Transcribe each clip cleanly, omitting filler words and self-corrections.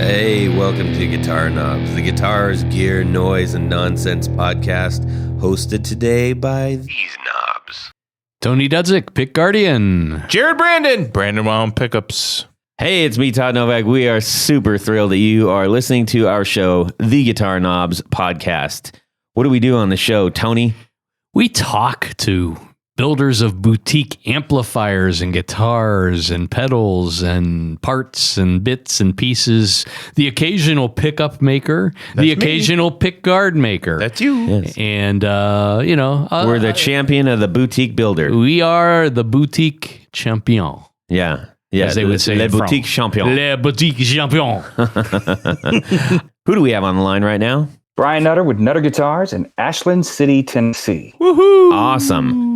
Hey, welcome to Guitar Knobs, the guitars, gear, noise, and nonsense podcast, hosted today by these knobs. Tony Dudzik, Pick Guardian. Jared Brandon Wild Pickups. Hey, it's me, Todd Novak. We are super thrilled that you are listening to our show, the Guitar Knobs podcast. What do we do on the show, Tony? We talk to builders of boutique amplifiers and guitars and pedals and parts and bits and pieces, the occasional pickup maker, the occasional pick guard maker. That's you. Yes. And, We're the champion of the boutique builder. we are the boutique champion. Yeah. As they would say Le in boutique France. champion. Le boutique champion. Who do we have on the line right now? Brian Nutter with Nutter Guitars in Ashland City, Tennessee. Awesome.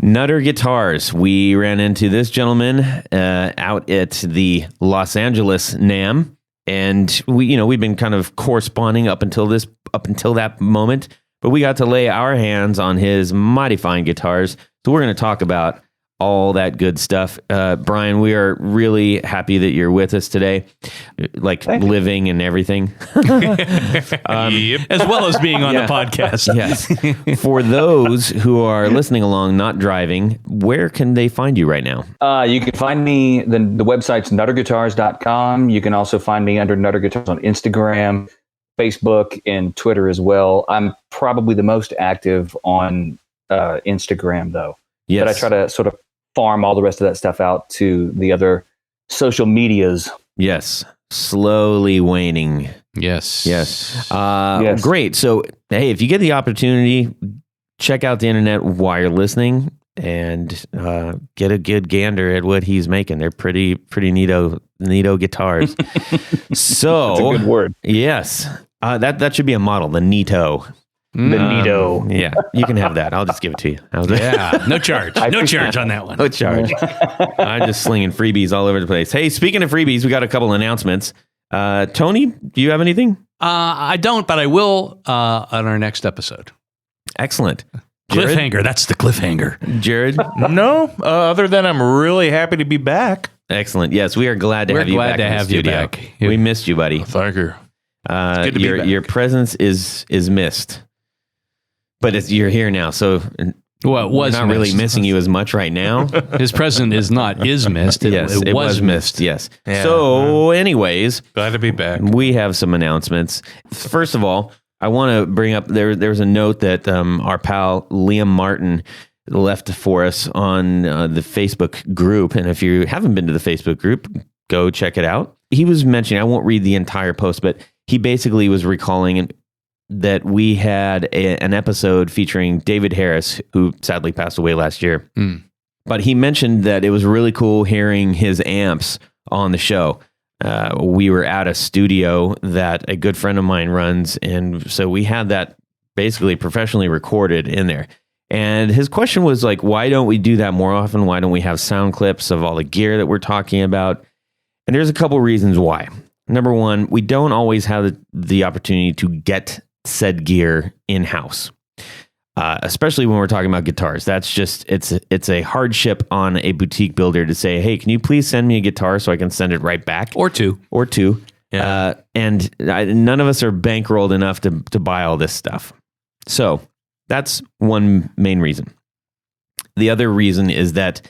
Nutter Guitars. We ran into this gentleman out at the Los Angeles NAMM, and we've been kind of corresponding up until that moment, but we got to lay our hands on his mighty fine guitars. So we're going to talk about all that good stuff. Brian, we are really happy that you're with us today, living and everything. As well as being on the podcast. Yes. For those who are listening along, not driving, where can they find you right now? You can find me, the website's nutterguitars.com. You can also find me under Nutter Guitars on Instagram, Facebook, and Twitter as well. I'm probably the most active on Instagram, though. Yes. But I try to sort of farm all the rest of that stuff out to the other social medias. Yes. Slowly waning. Yes. Yes. Yes. Great. So, hey, if you get the opportunity, check out the internet while you're listening and get a good gander at what he's making. They're pretty neato guitars. So, That's a good word. Yes. That should be a model, the neato. The Neato. Yeah, you can have that. I'll just give it to you. How's that? Yeah, no charge. No charge on that one. No charge. I'm just slinging freebies all over the place. Hey, speaking of freebies, we got a couple announcements. Tony, do you have anything? I don't, but I will on our next episode. Excellent. Jared? Cliffhanger. That's the cliffhanger. Jared? No, other than I'm really happy to be back. Excellent. Yes, we are glad to We're have you glad back to in the have you studio. back. We missed you, buddy. Thank you. good to be back. Your presence is missed. But you're here now, so Well, it was we're not really missed. missing you as much right now. His present is missed. It was missed. Yes. Yeah. So, anyways, Glad to be back. we have some announcements. First of all, I want to bring up there's a note that our pal Liam Martin left for us on the Facebook group, and if you haven't been to the Facebook group, go check it out. He was mentioning, I won't read the entire post, but he basically was recalling that we had an episode featuring David Harris, who sadly passed away last year. But he mentioned that it was really cool hearing his amps on the show. We were at a studio that a good friend of mine runs, and so we had that basically professionally recorded in there. And his question was like, why don't we do that more often? Why don't we have sound clips of all the gear that we're talking about? And there's a couple reasons why. Number one, we don't always have the opportunity to get said gear in-house, especially when we're talking about guitars. That's just, it's a hardship on a boutique builder to say, hey, can you please send me a guitar so I can send it right back? Or two. Yeah. None of us are bankrolled enough to buy all this stuff. So that's one main reason. The other reason is that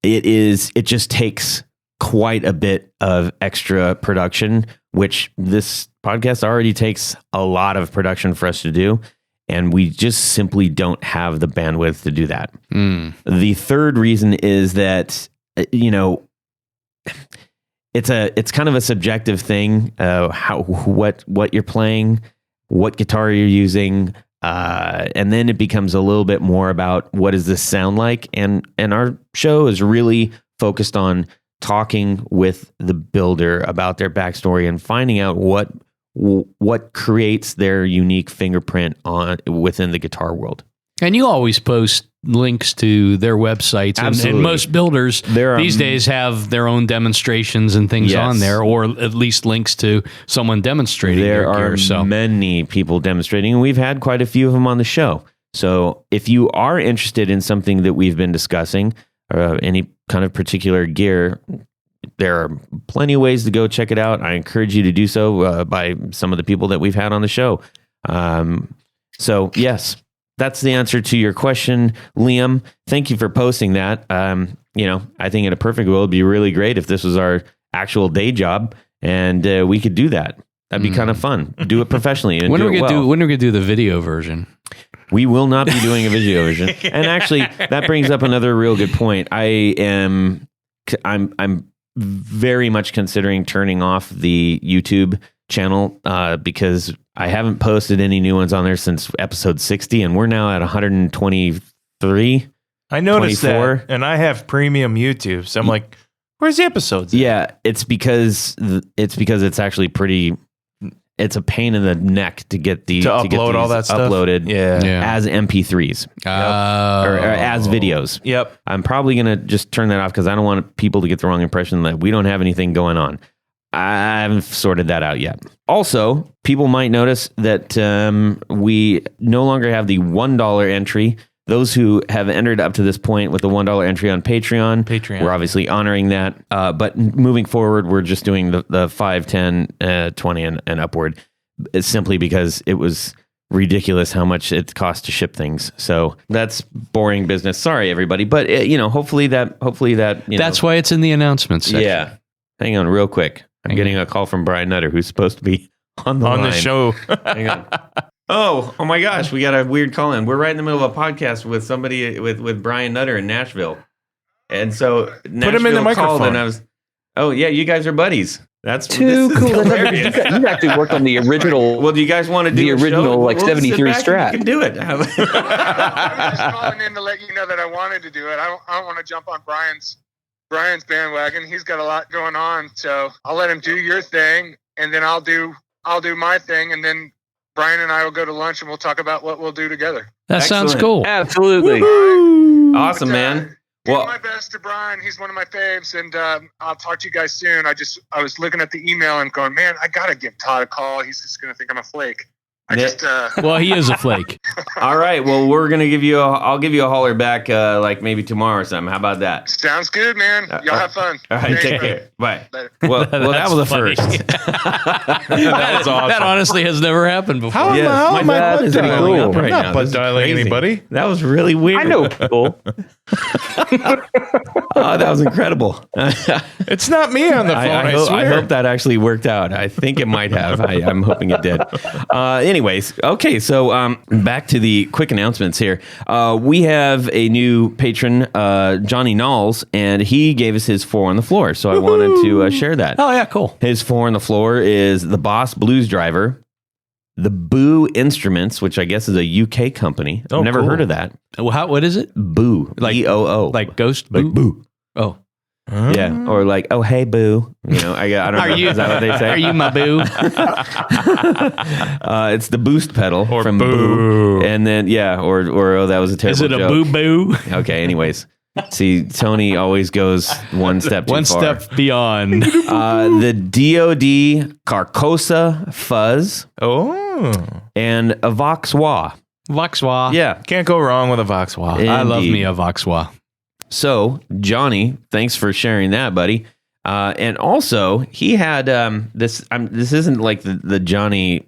it just takes quite a bit of extra production, which this podcast already takes a lot of production for us to do. And we just simply don't have the bandwidth to do that. The third reason is that, it's kind of a subjective thing. What you're playing, what guitar you're using, and then it becomes a little bit more about what does this sound like. And our show is really focused on talking with the builder about their backstory and finding out what creates their unique fingerprint within the guitar world. And you always post links to their websites. And most builders these days have their own demonstrations and things on there, or at least links to someone demonstrating there their gear. There are many people demonstrating, and we've had quite a few of them on the show. So if you are interested in something that we've been discussing, or any kind of particular gear, there are plenty of ways to go check it out. I encourage you to do so by some of the people that we've had on the show. So yes, that's the answer to your question, Liam. Thank you for posting that. I think in a perfect world, it'd be really great if this was our actual day job and we could do that. That'd be kind of fun. Do it professionally. And when are do we it gonna well. when are we gonna do the video version? We will not be doing a video version. And actually, that brings up another real good point. I'm very much considering turning off the YouTube channel because I haven't posted any new ones on there since episode 60, and we're now at 123. I noticed 24. that, and I have premium YouTube, so I'm like, where's the episodes? Yeah, it's because it's actually pretty. It's a pain in the neck to get upload all that stuff uploaded Yeah. as MP3s or as videos. Yep. I'm probably going to just turn that off because I don't want people to get the wrong impression that we don't have anything going on. I haven't sorted that out yet. Also, people might notice that we no longer have the $1 entry. Those who have entered up to this point with the $1 entry on Patreon, we're obviously honoring that. But moving forward, we're just doing the 5, 10, 20 and upward. It's simply because it was ridiculous how much it costs to ship things. So that's boring business. Sorry, everybody. But hopefully that That's why it's in the announcements section. Yeah. Hang on real quick. I'm getting a call from Brian Nutter, who's supposed to be on the show. Hang on. Oh my gosh, we got a weird call in. We're right in the middle of a podcast with somebody with Brian Nutter in Nashville. And so Nashville put him in the microphone. And I was, oh yeah, you guys are buddies. That's too cool. Hilarious. You actually worked on the original. Well, do you guys want to do the original show? like 73 Strat? You can do it. I'm just calling in to let you know that I wanted to do it. I don't want to jump on Brian's bandwagon. He's got a lot going on, so I'll let him do your thing, and then I'll do my thing, and then Brian and I will go to lunch and we'll talk about what we'll do together. That sounds Excellent. cool. Absolutely. Awesome, man. Give Well, my best to Brian. He's one of my faves, and I'll talk to you guys soon. I was looking at the email and going, man, I gotta give Todd a call. He's just gonna think I'm a flake. Well, he is a flake. all right. Well, I'll give you a holler back like maybe tomorrow or something. How about that? Sounds good, man. Y'all have fun. All right, Thanks, take brother. care. Bye. Later. Well, that was a funny. first. That was awesome. That honestly has never happened before. How Yes, am I butt butt is dialing? going up I'm right not now. butt This is dialing crazy. anybody. That was really weird. I know people. Oh, that was incredible. It's not me on the phone. I I swear. hope that actually worked out. I think it might have. I'm hoping it did. Anyways, okay. So back to the quick announcements here. We have a new patron, Johnny Knowles, and he gave us his 4 on the floor. So I wanted to share that. Oh yeah, cool. His 4 on the floor is the Boss Blues Driver, the Boo Instruments, which I guess is a UK company. I've never cool. heard of that. Well, what is it? Boo, Like- BOO, Like Ghost like Boo? Boo. Oh, Yeah, or like, oh hey Boo, I don't know. Is that what they say? Are you my boo? It's the boost pedal Or from Boo. and then or oh that was a terrible Is it a joke. boo boo? Okay, anyways, see Tony always goes one step too One far. step beyond. The DoD Carcosa Fuzz Oh. and a Vox Wah. Voxwa. Yeah, Can't go wrong with a Voxwah. Yeah. I love Indeed. me a Voxwa. So Johnny, thanks for sharing that, buddy. And also, he had this. This isn't like the Johnny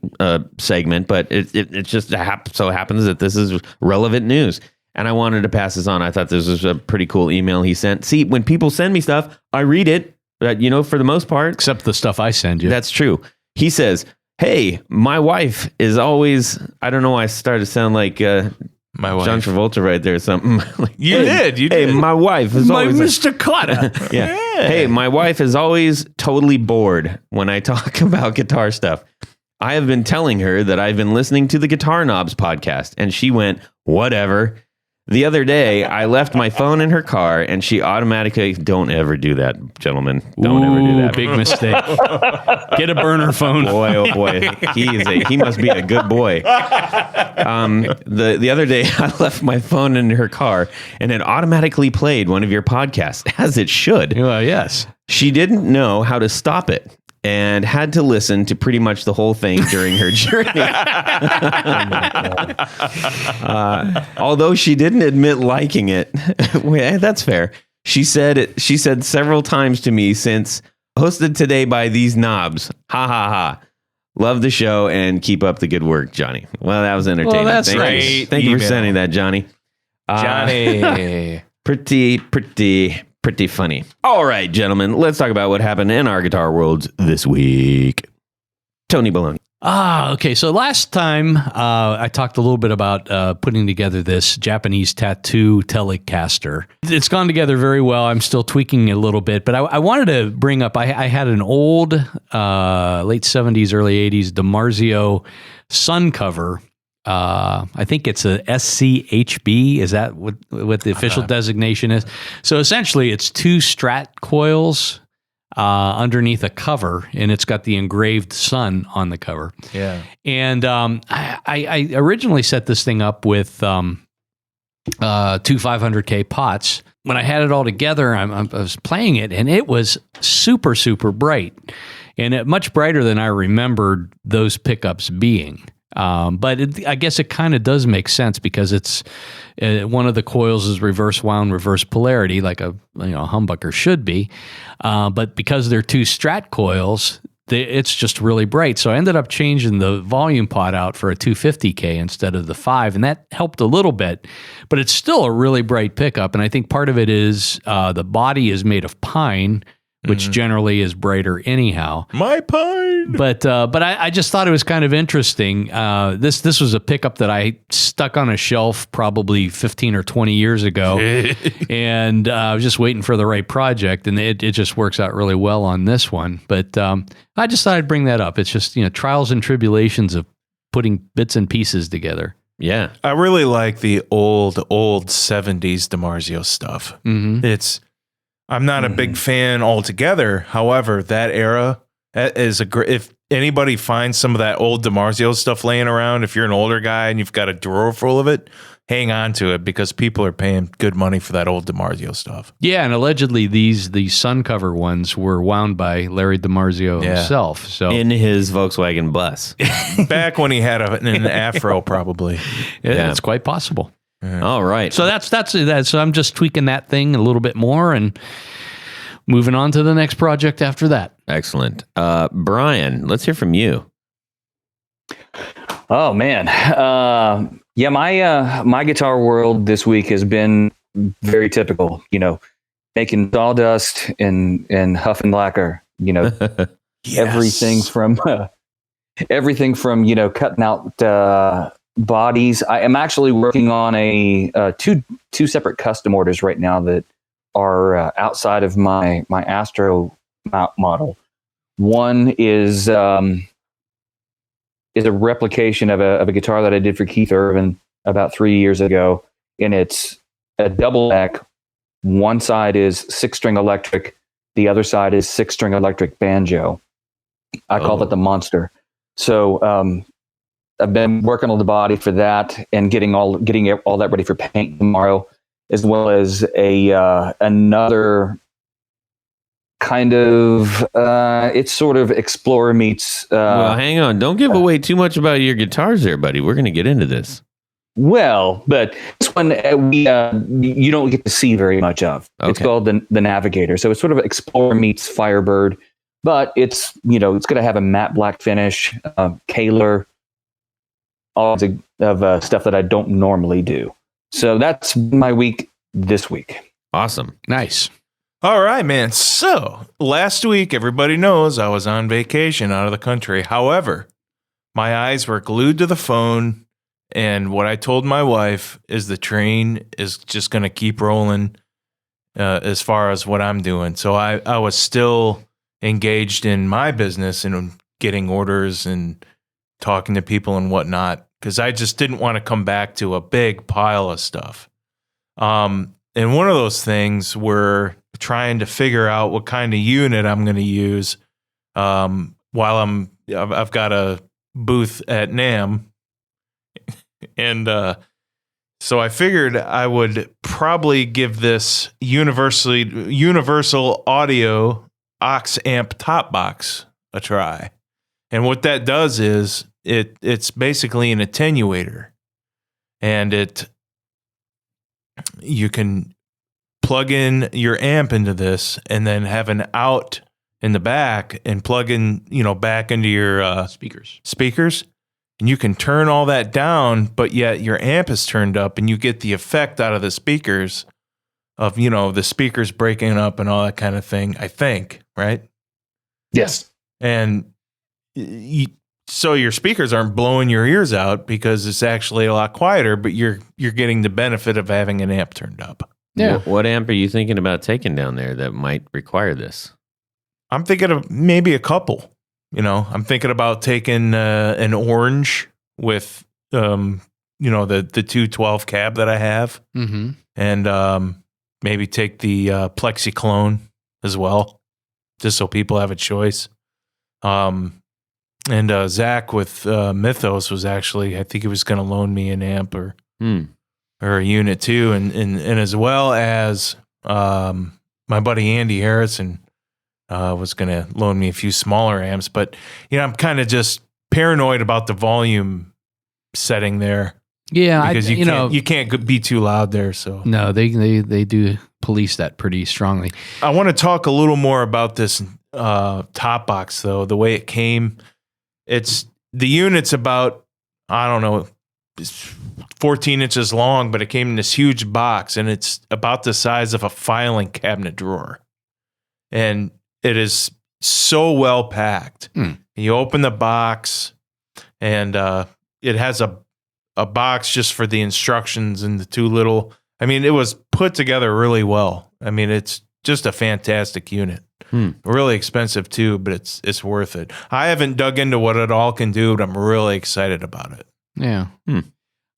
segment, but it just so happens that this is relevant news. And I wanted to pass this on. I thought this was a pretty cool email he sent. See, when people send me stuff, I read it. But for the most part, Except the stuff I send you. that's true. He says, "Hey, my wife is always." I don't know why I started to sound like My wife. John Travolta right there or something. Like, You "Hey, did. You Hey, did. my wife is my always. Mr. Cotta. Yeah. Hey, my wife is always totally bored when I talk about guitar stuff. I have been telling her that I've been listening to the Guitar Knobs podcast, and she went, whatever. The other day, I left my phone in her car, and she automatically, don't ever do that, gentlemen. Don't ever do that. Big mistake. Get a burner phone. Boy, oh boy, he must be a good boy. The other day, I left my phone in her car, and it automatically played one of your podcasts, as it should. Well, yes. She didn't know how to stop it and had to listen to pretty much the whole thing during her journey. Although she didn't admit liking it, well, that's fair. She said several times to me since hosted today by these knobs. Ha ha ha. Love the show and keep up the good work, Johnny. Well, that was entertaining. Well, that's Thank great. you. Thank you for Email. sending that, Johnny. Johnny. Pretty funny. All right, gentlemen, let's talk about what happened in our guitar worlds this week. Tony Baloney. Okay. So last time I talked a little bit about putting together this Japanese tattoo Telecaster. It's gone together very well. I'm still tweaking it a little bit, but I wanted to bring up, I had an old late 70s, early 80s DiMarzio Sun cover. I think it's a SCHB. Is that what the official designation is? So essentially it's 2 Strat coils underneath a cover, and it's got the engraved sun on the cover. Yeah. And I originally set this thing up with 2 500K pots. When I had it all together, I was playing it, and it was super, super bright, and much brighter than I remembered those pickups being. But I guess it kind of does make sense because it's one of the coils is reverse wound, reverse polarity, like a humbucker should be. But because they're 2 Strat coils, it's just really bright. So I ended up changing the volume pot out for a 250K instead of the 5, and that helped a little bit. But it's still a really bright pickup, and I think part of it is the body is made of pine, which generally is brighter anyhow. My pine. But I just thought it was kind of interesting. This was a pickup that I stuck on a shelf probably 15 or 20 years ago, and I was just waiting for the right project, and it just works out really well on this one. But I just thought I'd bring that up. It's just trials and tribulations of putting bits and pieces together. Yeah. I really like the old 70s DiMarzio stuff. Mm-hmm. I'm not a big fan altogether. However, that era is a great. If anybody finds some of that old DiMarzio stuff laying around, if you're an older guy and you've got a drawer full of it, hang on to it because people are paying good money for that old DiMarzio stuff. Yeah, and allegedly these sun cover ones were wound by Larry DiMarzio himself. So In his Volkswagen bus. Back when he had an afro, probably. it's quite possible. All right. So that's that. So I'm just tweaking that thing a little bit more and moving on to the next project after that. Excellent. Brian, let's hear from you. Oh man, my guitar world this week has been very typical. Making sawdust and huffing lacquer. Everything from cutting out bodies. I am actually working on two separate custom orders right now that are outside of my Astro model. One is a replication of a guitar that I did for Keith Urban about 3 years ago, and it's a double neck. One side is 6-string electric, the other side is 6-string electric banjo. I call it the Monster. So I've been working on the body for that and getting all that ready for paint tomorrow, as well as another kind of it's sort of Explorer meets. Well, hang on. Don't give away too much about your guitars there, buddy. We're going to get into this. Well, but this one you don't get to see very much of. Okay. It's called the Navigator. So it's sort of Explorer meets Firebird, but it's it's going to have a matte black finish, Kaler, all of stuff that I don't normally do. So that's my week this week. Awesome. Nice. All right, man. So last week, everybody knows I was on vacation out of the country. However, my eyes were glued to the phone, and what I told my wife is the train is just going to keep rolling as far as what I'm doing. So I was still engaged in my business and getting orders and talking to people and whatnot, because I just didn't want to come back to a big pile of stuff. And one of those things were trying to figure out what kind of unit I'm going to use while I've got a booth at NAMM. And so I figured I would probably give this universal audio aux amp top box a try. And what that does is it's basically an attenuator, and you can plug in your amp into this and then have an out in the back and plug in, back into your speakers. And you can turn all that down, but yet your amp is turned up and you get the effect out of the speakers of, the speakers breaking up and all that kind of thing, I think, right? Yes. And so your speakers aren't blowing your ears out because it's actually a lot quieter, but you're getting the benefit of having an amp turned up. Yeah. What amp are you thinking about taking down there that might require this? I'm thinking of maybe a couple. I'm thinking about taking an orange with, the 212 cab that I have, and maybe take the Plexi clone as well, just so people have a choice. And Zach with Mythos was actually, I think he was going to loan me an amp or a unit too, and as well as my buddy Andy Harrison was going to loan me a few smaller amps, but I'm kind of just paranoid about the volume setting there. Yeah, because you can't be too loud there. So no, they do police that pretty strongly. I want to talk a little more about this top box though. The way it came, the unit's about, I don't know, 14 inches long, but it came in this huge box, and it's about the size of a filing cabinet drawer, and it is so well packed. You open the box, and it has a box just for the instructions and the two little. I mean, it was put together really well. I mean, it's just a fantastic unit. Really expensive too, but it's worth it. I haven't dug into what it all can do, but I'm really excited about it. Yeah.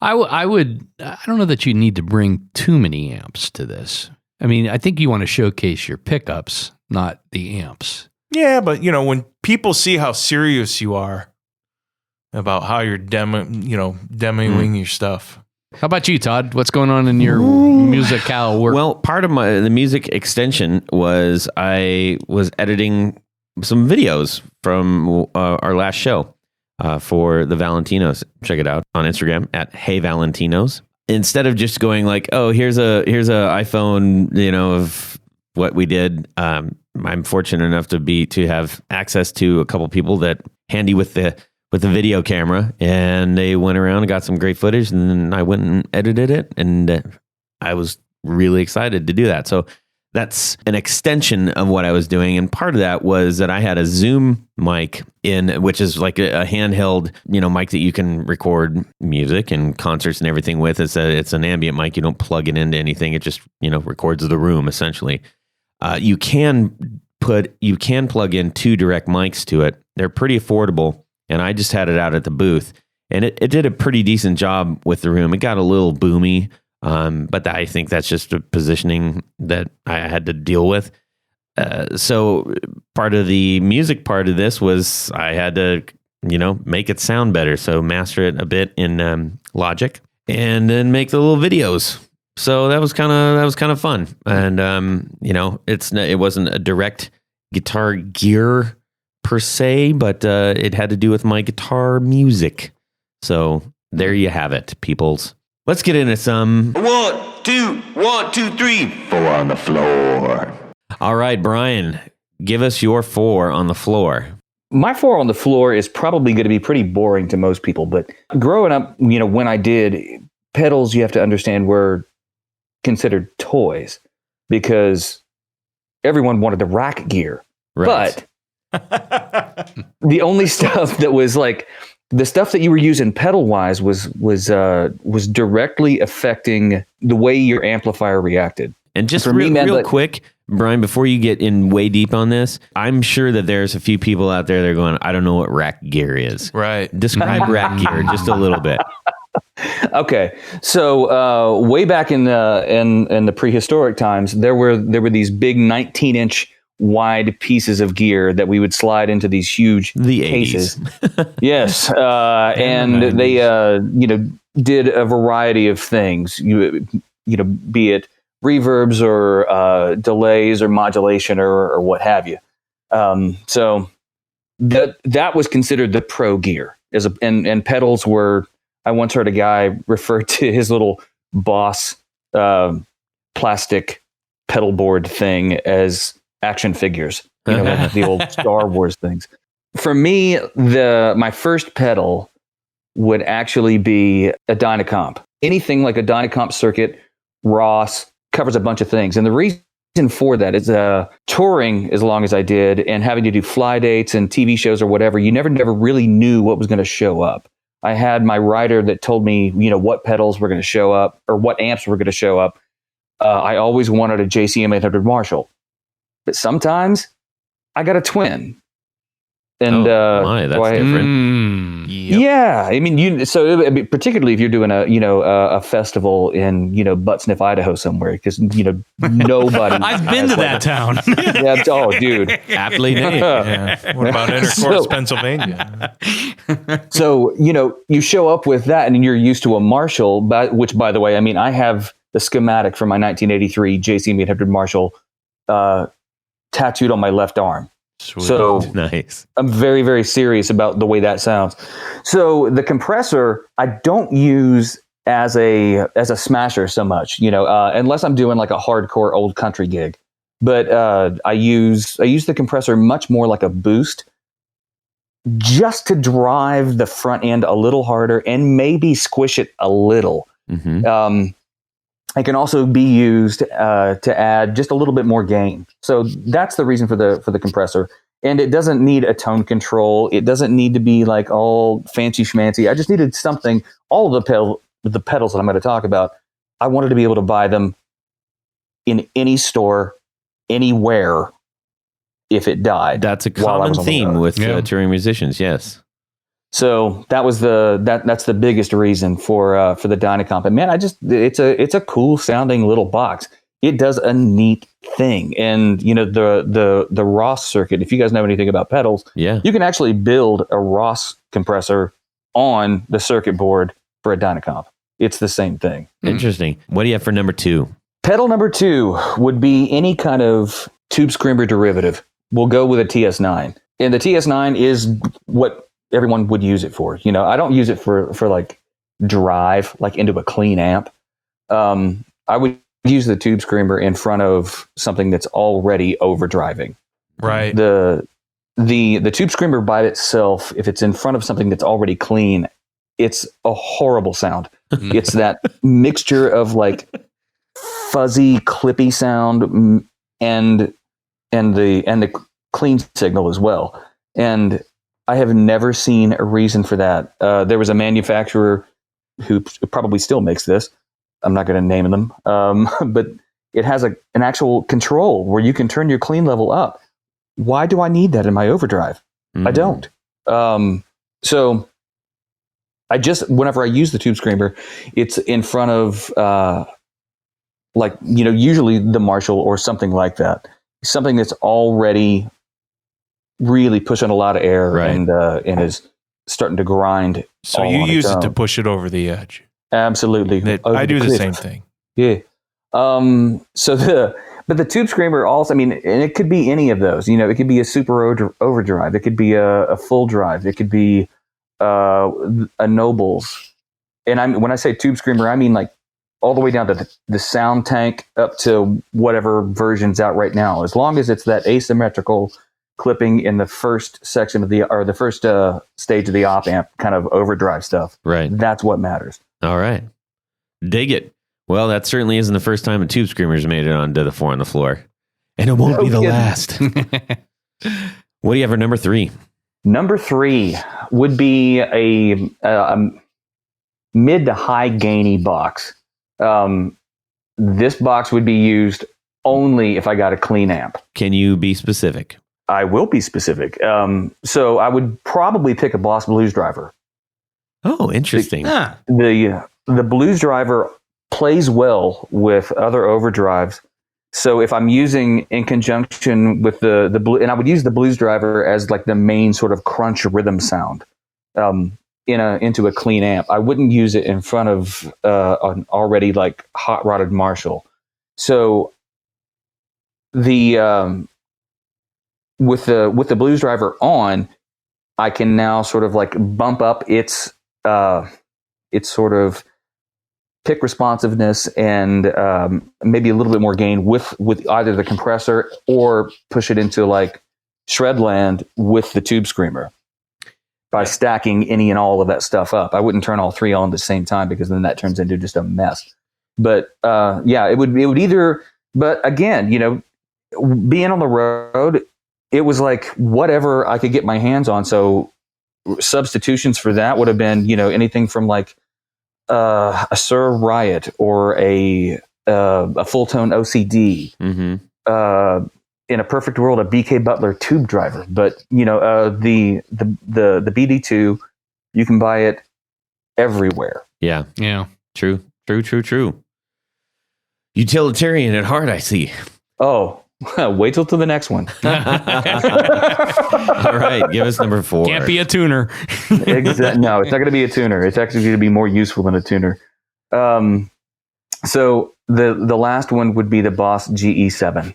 I don't know that you need to bring too many amps to this. I mean, I think you want to showcase your pickups, not the amps. Yeah, but when people see how serious you are about how you're demoing your stuff. How about you, Todd? What's going on in your musical work? Well, part of the music extension was I was editing some videos from our last show for the Valentinos. Check it out on Instagram at Hey Valentinos. Instead of just going like, oh, here's a iPhone, of what we did. I'm fortunate enough to have access to a couple people that handy with the video camera, and they went around and got some great footage, and then I went and edited it, and I was really excited to do that. So that's an extension of what I was doing, and part of that was that I had a Zoom mic which is like a handheld, mic that you can record music and concerts and everything with. It's an ambient mic. You don't plug it into anything. It just records the room essentially. You can plug in 2 direct mics to it. They're pretty affordable. And I just had it out at the booth, and it did a pretty decent job with the room. It got a little boomy, but I think that's just a positioning that I had to deal with. So part of the music part of this was I had to, make it sound better. So master it a bit in Logic, and then make the little videos. So that was kind of fun. And it wasn't a direct guitar gear per se, but it had to do with my guitar music. So there you have it, peoples. Let's get into some 1, 2, 3, 4 on the floor. All right, Brian, give us your 4 on the floor. My 4 on the floor is probably going to be pretty boring to most people, but growing up, when I did, pedals, you have to understand, were considered toys because everyone wanted the rack gear. Right. But the only stuff that was like the stuff that you were using pedal wise was directly affecting the way your amplifier reacted. And just real quick, Brian, before you get in way deep on this, I'm sure that there's a few people out there that are going, I don't know what rack gear is. Right. Describe rack gear just a little bit. Okay, so way back in the prehistoric times, there were these big 19-inch wide pieces of gear that we would slide into these huge cases. 80s. Yes, and they did a variety of things. Be it reverbs or delays or modulation or what have you. So that was considered the pro gear. And pedals were. I once heard a guy refer to his little Boss plastic pedal board thing as action figures, like the old Star Wars things. For me, my first pedal would actually be a Dynacomp. Anything like a Dynacomp circuit, Ross, covers a bunch of things. And the reason for that is touring as long as I did and having to do fly dates and TV shows or whatever, you never really knew what was going to show up. I had my writer that told me, what pedals were going to show up or what amps were going to show up. I always wanted a JCM 800 Marshall, but sometimes I got a twin. And that's different. Yeah, I mean, particularly if you're doing a festival in Butt Sniff, Idaho somewhere, because nobody. I've been to that town. Yeah, dude, aptly named. Yeah. What about Intercourse, Pennsylvania? So you show up with that, and you're used to a Marshall, which, by the way, I mean, I have the schematic from my 1983 JCM 800 Marshall tattooed on my left arm. Sweet. So Nice. I'm very, very serious about the way that sounds. So the compressor I don't use as a smasher so much, unless I'm doing like a hardcore old country gig. But I use the compressor much more like a boost, just to drive the front end a little harder and maybe squish it a little. Mm-hmm. It can also be used to add just a little bit more gain. So that's the reason for the compressor. And it doesn't need a tone control. It doesn't need to be like all fancy schmancy. I just needed something. All of the pedals that I'm going to talk about, I wanted to be able to buy them in any store, anywhere, if it died. That's a common theme with touring musicians. Yes. So that was that's the biggest reason for the Dynacomp. And man, it's a cool sounding little box. It does a neat thing. And the Ross circuit, if you guys know anything about pedals, you can actually build a Ross compressor on the circuit board for a Dynacomp. It's the same thing. Interesting. What do you have for number 2? Pedal number 2 would be any kind of tube screamer derivative. We'll go with a TS9. And the TS9 is what everyone would use it for. I don't use it for like drive, like into a clean amp. I would use the tube screamer in front of something that's already overdriving. Right. The tube screamer by itself, if it's in front of something that's already clean, it's a horrible sound. It's that mixture of like fuzzy, clippy sound and the clean signal as well. And I have never seen a reason for that. There was a manufacturer who probably still makes this. I'm not going to name them, but it has an actual control where you can turn your clean level up. Why do I need that in my overdrive? I don't. So whenever I use the tube screamer, it's in front of usually the Marshall or something like that. Something that's already really pushing a lot of air and is starting to grind. So you use it to push it over the edge. Absolutely. I do the same thing. Yeah. But the tube screamer also, I mean, and it could be any of those. It could be a super overdrive. It could be a full drive. It could be a Nobles. And when I say tube screamer, I mean like all the way down to the sound tank up to whatever version's out right now. As long as it's that asymmetrical clipping in the first section of the first stage of the op amp kind of overdrive stuff. Right. That's what matters. All right. Dig it. Well, that certainly isn't the first time a tube screamer's made it onto the 4 on the floor. And it won't be the last. What do you have for number 3? Number 3 would be a mid to high gainy box. This box would be used only if I got a clean amp. Can you be specific? I will be specific. So I would probably pick a Boss Blues Driver. Oh, interesting. The Blues Driver plays well with other overdrives. So if I'm using in conjunction with the blue, and I would use the Blues Driver as like the main sort of crunch rhythm sound into a clean amp. I wouldn't use it in front of an already like hot rodded Marshall. So the with the Blues Driver on, I can now sort of like bump up its sort of pick responsiveness and maybe a little bit more gain with either the compressor or push it into like shredland with the tube screamer by stacking any and all of that stuff up. I wouldn't turn all three on at the same time because then that turns into just a mess. But it would either. But again, being on the road, it was like whatever I could get my hands on. So substitutions for that would have been, anything from like a Sir Riot or a full tone OCD. Mm-hmm. In a perfect world, a BK Butler tube driver. But the BD2, you can buy it everywhere. Yeah. Yeah. True. Utilitarian at heart, I see. Oh, wait till the next one. All right, give us number 4. Can't be a tuner. No, it's not going to be a tuner. It's actually going to be more useful than a tuner. So the last one would be the Boss GE7.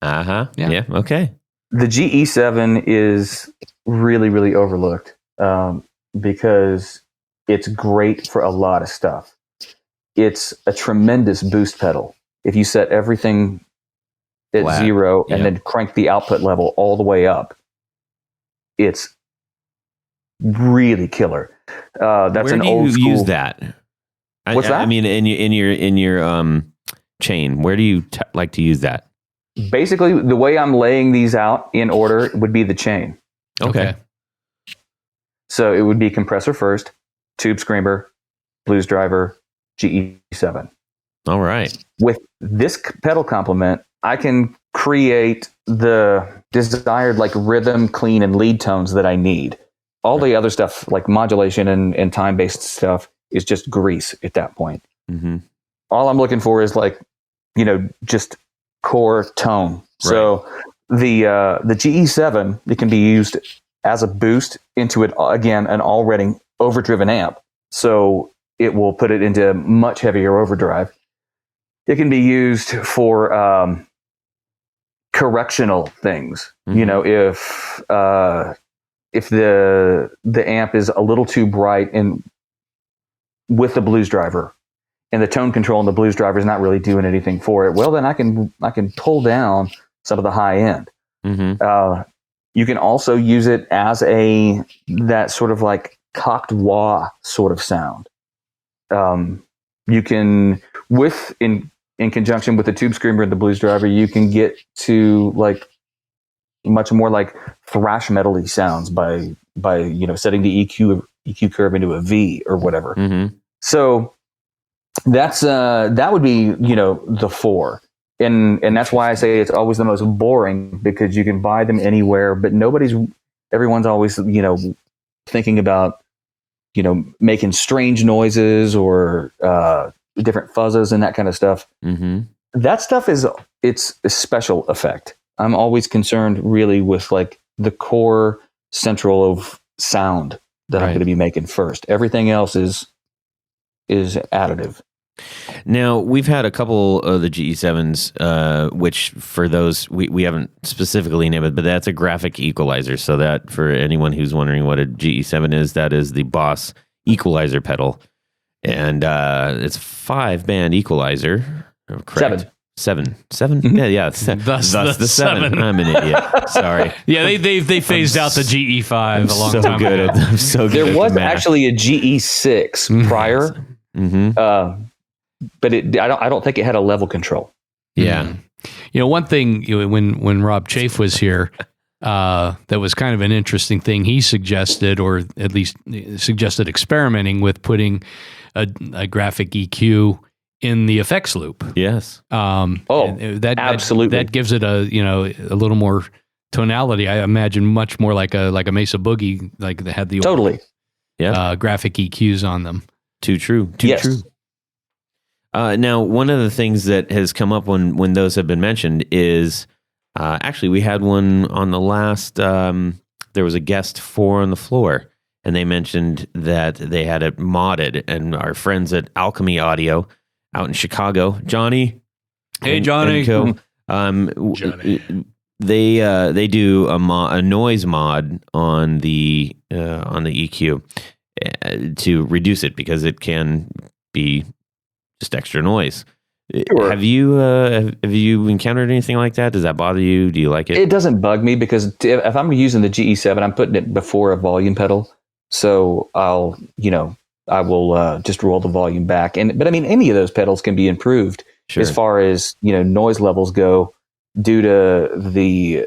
Uh-huh. Yeah. Okay. The GE7 is really, really overlooked because it's great for a lot of stuff. It's a tremendous boost pedal. If you set everything at Flat. 0 and then crank the output level all the way up, it's really killer. That's Where an do old you school. use that? What's that? I mean, in your chain, where do you like to use that? Basically, the way I'm laying these out in order would be the chain. Okay. So it would be compressor first, tube screamer, blues driver, GE7. All right. With this pedal complement, I can create the desired like rhythm, clean, and lead tones that I need. All the other stuff like modulation and time-based stuff is just grease at that point. Mm-hmm. All I'm looking for is like, just core tone. Right. So the GE7, it can be used as a boost into it, again, an already overdriven amp. So it will put it into much heavier overdrive. It can be used for correctional things. Mm-hmm. If the amp is a little too bright and with the blues driver, and the tone control in the blues driver is not really doing anything for it, well, then I can pull down some of the high end. Mm-hmm. You can also use it as that sort of like cocked wah sort of sound. You can, in conjunction with the tube screamer and the blues driver, you can get to like much more like thrash metal-y sounds by setting the EQ curve into a V or whatever. Mm-hmm. So that would be the 4, and that's why I say it's always the most boring, because you can buy them anywhere, but everyone's always thinking about making strange noises or different fuzzes and that kind of stuff. Mm-hmm. That stuff it's a special effect. I'm always concerned really with like the core central of sound that I'm going to be making first. Everything else is additive. Now, we've had a couple of the GE7s, which for those, we haven't specifically named it, but that's a graphic equalizer. So that, for anyone who's wondering what a GE7 is, that is the Boss equalizer pedal. And it's 5-band equalizer. Correct. 7. Mm-hmm. Yeah. Thus the 7. I'm an idiot. Sorry. Yeah, they phased out the GE5 a long time ago. I'm so good. There was actually a GE6 prior. Mm-hmm. But I don't think it had a level control. Yeah. One thing when Rob Chafe was here, that was kind of an interesting thing he suggested, or at least suggested experimenting with putting a graphic EQ in the effects loop. Yes. Absolutely. That gives it a little more tonality. I imagine much more like a Mesa Boogie, like they had the totally graphic EQs on them. Too true. True. Now, one of the things that has come up when those have been mentioned is actually we had one on the last. There was a guest 4 on the floor, and they mentioned that they had it modded, and our friends at Alchemy Audio out in Chicago, Johnny. Hey, Johnny. Johnny. They do a noise mod on the EQ to reduce it, because it can be just extra noise. Sure. Have you encountered anything like that? Does that bother you? Do you like it? It doesn't bug me because if I'm using the GE7, I'm putting it before a volume pedal. So I will just roll the volume back. But I mean, any of those pedals can be improved Sure. as far as, noise levels go due to the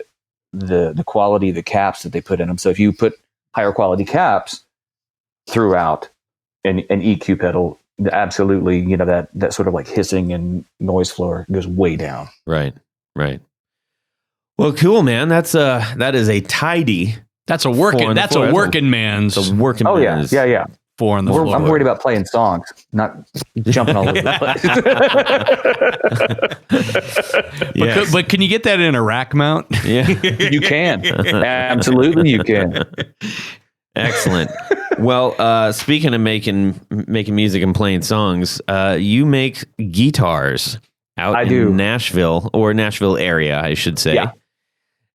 quality of the caps that they put in them. So if you put higher quality caps throughout an EQ pedal, absolutely, that sort of like hissing and noise floor goes way down. Right. Well, cool, man. That is a tidy. That's a working man's. It's a working. Oh man's yeah. Four on the floor. I'm worried about playing songs, not jumping all over the place. Yes. But can you get that in a rack mount? Yeah. You can. Absolutely, you can. Excellent. Well, speaking of making music and playing songs, you make guitars in Nashville or Nashville area, I should say. Yeah.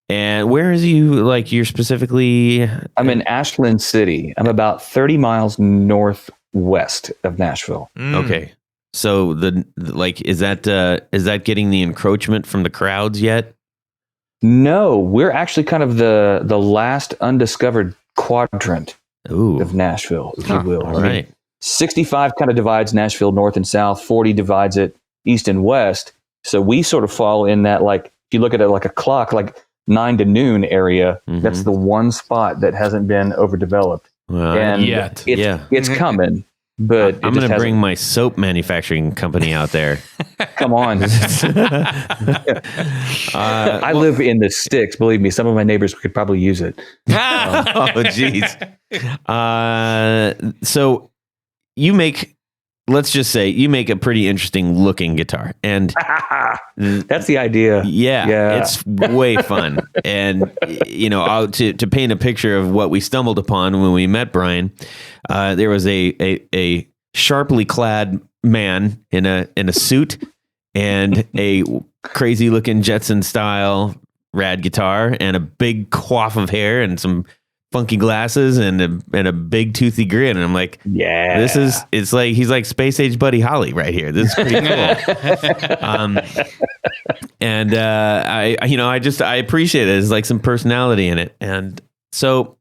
And where is you're specifically? I'm in Ashland City. I'm about 30 miles northwest of Nashville. Okay. So is that getting the encroachment from the crowds yet? No, we're actually kind of the last undiscovered quadrant of Nashville, if you will. All right. 65 kind of divides Nashville north and south. 40 divides it east and west. So we sort of fall in that, like, if you look at it like a clock, like 9 to noon area, that's the one spot that hasn't been overdeveloped. And it's coming. But I'm going to bring my soap manufacturing company out there. Come on. I live in the sticks. Believe me, some of my neighbors could probably use it. Oh, geez. So let's just say you make a pretty interesting looking guitar. And that's the idea. Yeah. It's way fun. And, to paint a picture of what we stumbled upon when we met Brian, there was a sharply clad man in a suit and a crazy looking Jetson style rad guitar and a big coif of hair and some funky glasses and a big toothy grin. And I'm like, yeah, it's like, he's like space age Buddy Holly right here. This is pretty cool. And I appreciate it. There's like some personality in it. And so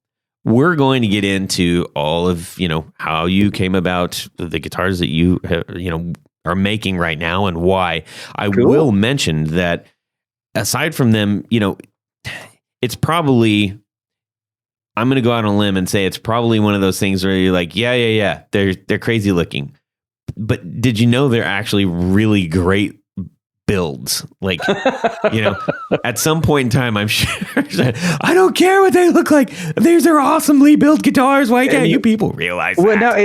we're going to get into all of, how you came about the guitars that you are making right now and why. I will mention that aside from them, it's probably, I'm going to go out on a limb and say it's probably one of those things where you're like, yeah, they're crazy looking. But did you know they're actually really great builds? Like, at some point in time, I'm sure I don't care what they look like. These are awesomely built guitars. Why can't you people realize that? Well, no,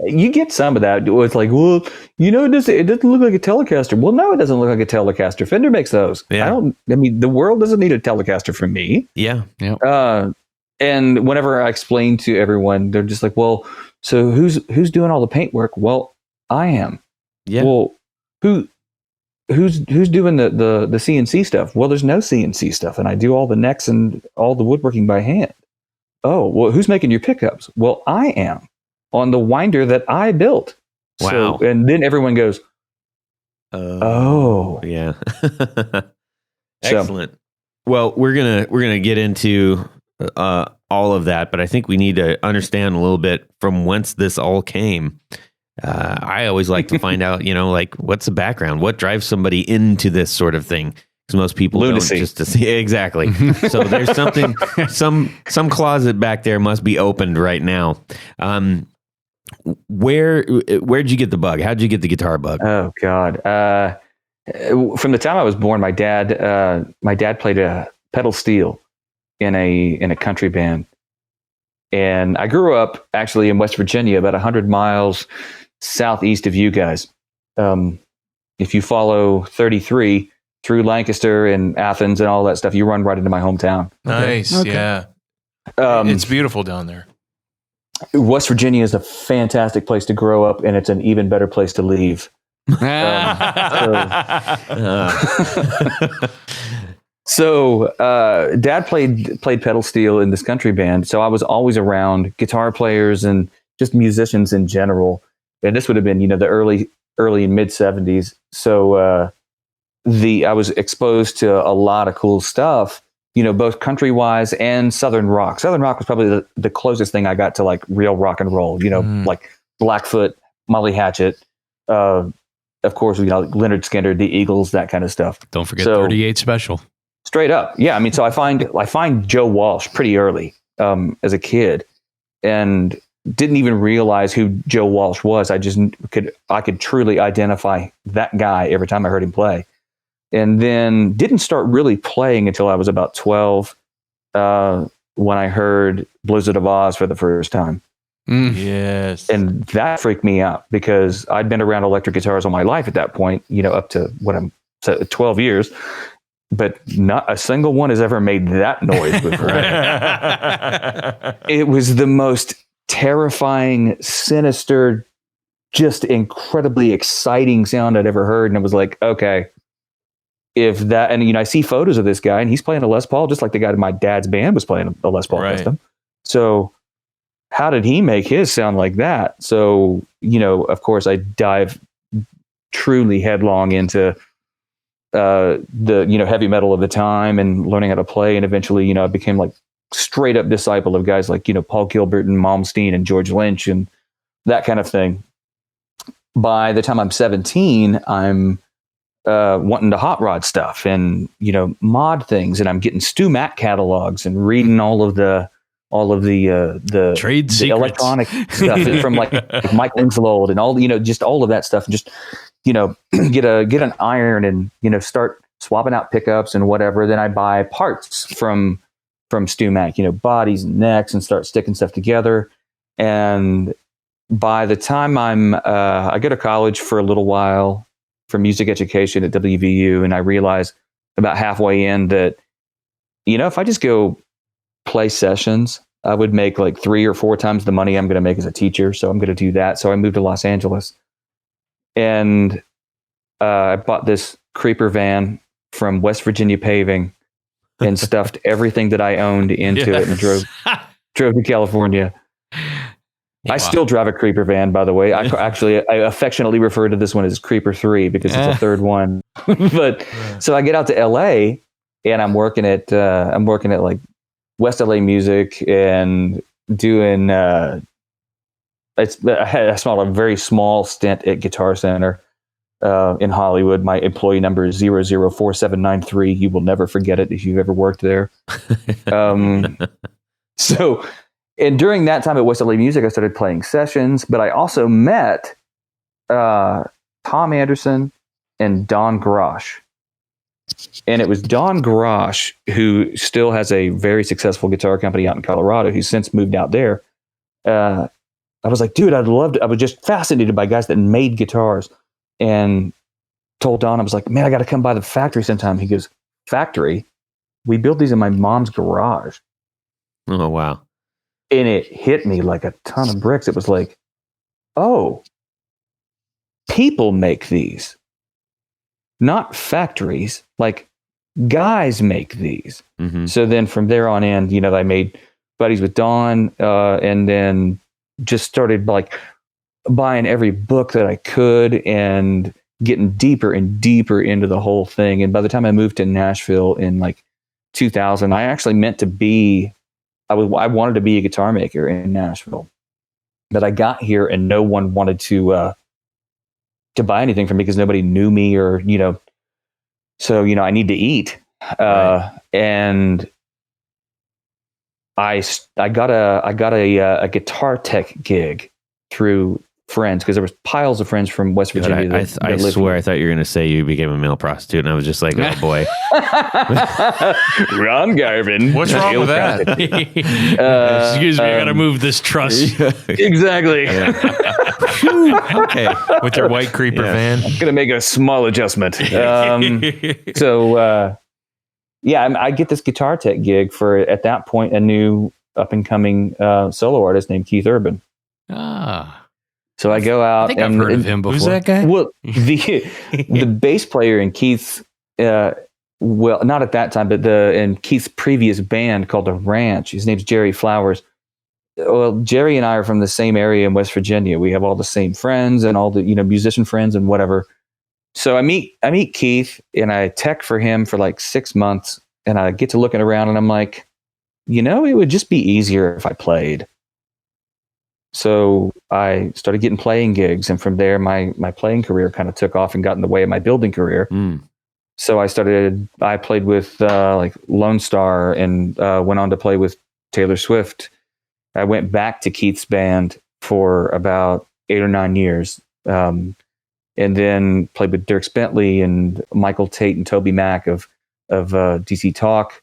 you get some of that. It's like, well, it doesn't look like a Telecaster. Well, no, it doesn't look like a Telecaster. Fender makes those. Yeah. The world doesn't need a Telecaster from me. Yeah. And whenever I explain to everyone, they're just like, well, so who's doing all the paintwork? Well, I am. Yeah. Well, who's doing the CNC stuff? Well, there's no CNC stuff, and I do all the necks and all the woodworking by hand. Oh, well, who's making your pickups? Well, I am on the winder that I built. Wow. So, and then everyone goes, oh, yeah. Excellent. Well, we're gonna get into all of that, but I think we need to understand a little bit from whence this all came. I always like to find out, what's the background? What drives somebody into this sort of thing? Because most people Lunacy. don't just to see exactly. So there's something, some closet back there must be opened right now. Where'd you get the bug? How'd you get the guitar bug? Oh God! From the time I was born, my dad played a pedal steel in a country band, and I grew up actually in West Virginia, about 100 miles southeast of you guys. If you follow 33 through Lancaster and Athens and all that stuff, you run right into my hometown. Nice, Okay. yeah. It's beautiful down there. West Virginia is a fantastic place to grow up, and it's an even better place to leave. So Dad played pedal steel in this country band, so I was always around guitar players and just musicians in general. and this would have been, the early and mid 70s. So I was exposed to a lot of cool stuff, both country wise and Southern rock. Southern rock was probably the closest thing I got to like real rock and roll, like Blackfoot, Molly Hatchet, of course, Leonard Skinner, the Eagles, that kind of stuff. Don't forget 38 Special. Straight up. Yeah. I mean, so I find Joe Walsh pretty early as a kid, and didn't even realize who Joe Walsh was. I could truly identify that guy every time I heard him play. And then didn't start really playing until I was about 12 when I heard Blizzard of Oz for the first time. Yes. And that freaked me out because I'd been around electric guitars all my life at that point, up to 12 years, but not a single one has ever made that noise before. It was the most terrifying, sinister, just incredibly exciting sound I'd ever heard. And it was like, okay, if that, and I see photos of this guy and he's playing a Les Paul, just like the guy in my dad's band was playing a Les Paul custom. So how did he make his sound like that? So, of course I dive truly headlong into the, heavy metal of the time and learning how to play. And eventually, I became like straight up disciple of guys like, Paul Gilbert and Malmsteen and George Lynch and that kind of thing. By the time I'm 17, I'm wanting to hot rod stuff and, mod things. And I'm getting Stu Mac catalogs and reading all of the trade secrets, electronic stuff from like Mike Winslow and all, just all of that stuff. And just, get an iron and, start swapping out pickups and whatever. Then I buy parts from Stu Mac, bodies and necks, and start sticking stuff together. And by the time I go to college for a little while for music education at WVU, and I realize about halfway in that, if I just go play sessions, I would make like 3 or 4 times the money I'm going to make as a teacher. So I'm going to do that. So I moved to Los Angeles, and I bought this creeper van from West Virginia Paving and stuffed everything that I owned into it and drove to California. Wow. I still drive a creeper van, by the way. I affectionately refer to this one as Creeper 3 because it's the third one. But so I get out to LA and I'm working at like West LA Music and doing I had a very small stint at Guitar Center in Hollywood. My employee number is 004793. You will never forget it if you've ever worked there. And during that time at West LA Music, I started playing sessions, but I also met Tom Anderson and Don Grosh. And it was Don Grosh, who still has a very successful guitar company out in Colorado, who's since moved out there. I was like, dude, I was just fascinated by guys that made guitars, and told Don, I was like, man, I got to come by the factory sometime. He goes, factory? We built these in my mom's garage. Oh, wow. And it hit me like a ton of bricks. It was like, oh, people make these, not factories. Like, guys make these. Mm-hmm. So then from there on in, I made buddies with Don, and then just started like buying every book that I could and getting deeper and deeper into the whole thing. And by the time I moved to Nashville in like 2000, I actually meant to be, I wanted to be a guitar maker in Nashville, but I got here and no one wanted to buy anything from me because nobody knew me, or, so, I need to eat. Right. And I got a guitar tech gig through friends, because there was piles of friends from West Virginia. I swear I thought you were going to say you became a male prostitute, and I was just like, oh boy. Ron Garvin. What's wrong with that? Excuse me, I got to move this truss. Exactly. Okay. With your white creeper van. I'm going to make a small adjustment. I get this guitar tech gig for, at that point, a new up and coming solo artist named Keith Urban. So I go out. I think I've heard of him before. Who's that guy? Well, the bass player in Keith's, not at that time, but in Keith's previous band called The Ranch. His name's Jerry Flowers. well, Jerry and I are from the same area in West Virginia. We have all the same friends and all the, musician friends and whatever. So I meet Keith and I tech for him for like 6 months, and I get to looking around and I'm like, it would just be easier if I played. So I started getting playing gigs, and from there, my playing career kind of took off and got in the way of my building career. So I played with like Lone Star and went on to play with Taylor Swift. I went back to Keith's band for about 8 or 9 years, and then played with Dierks Bentley and Michael Tate and Toby Mac of DC Talk,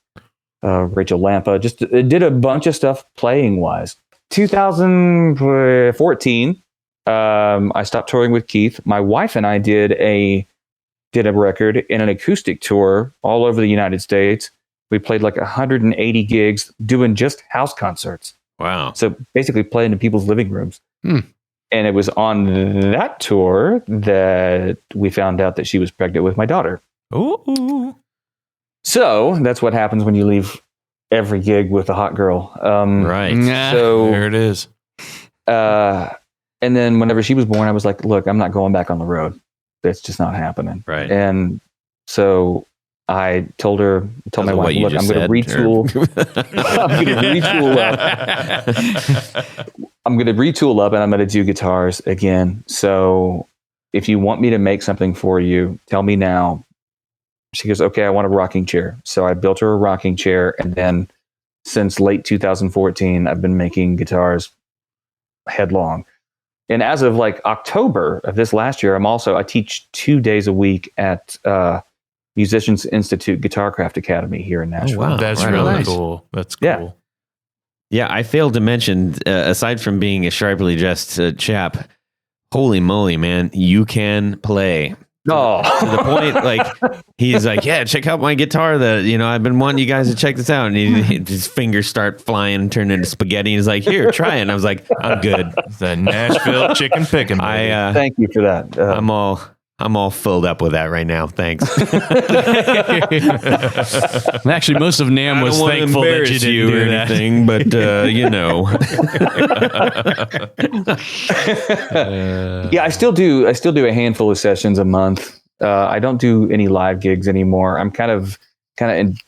Rachel Lampa. Just did a bunch of stuff playing wise. 2014, I stopped touring with Keith. My wife and I did a record in an acoustic tour all over the United States. We played like 180 gigs doing just house concerts. Wow. So basically playing in people's living rooms. And it was on that tour that we found out that she was pregnant with my daughter. Ooh. So that's what happens when you leave every gig with a hot girl. Right. So There it is. and then whenever she was born, I was like, look, I'm not going back on the road. That's just not happening. Right. And so I told my wife, look, I'm going to retool. I'm going to retool up and I'm going to do guitars again. So if you want me to make something for you, tell me now. She goes, okay, I want a rocking chair. So I built her a rocking chair. And then since late 2014, I've been making guitars headlong. And as of like October of this last year, I teach 2 days a week at Musicians Institute Guitarcraft Academy here in Nashville. wow. That's Right really on. cool. That's cool. Yeah. Yeah, I failed to mention, aside from being a sharply dressed chap, holy moly, man, you can play. Oh, To the point, like, he's like, yeah, check out my guitar that, I've been wanting you guys to check this out. And his fingers start flying, turn into spaghetti. And he's like, here, try it. And I was like, I'm good. The Nashville chicken picking. thank you for that. I'm all filled up with that right now. Thanks. Actually, most of NAMM was thankful that you didn't do that. anything, but Yeah, I still do a handful of sessions a month. I don't do any live gigs anymore. I'm kind of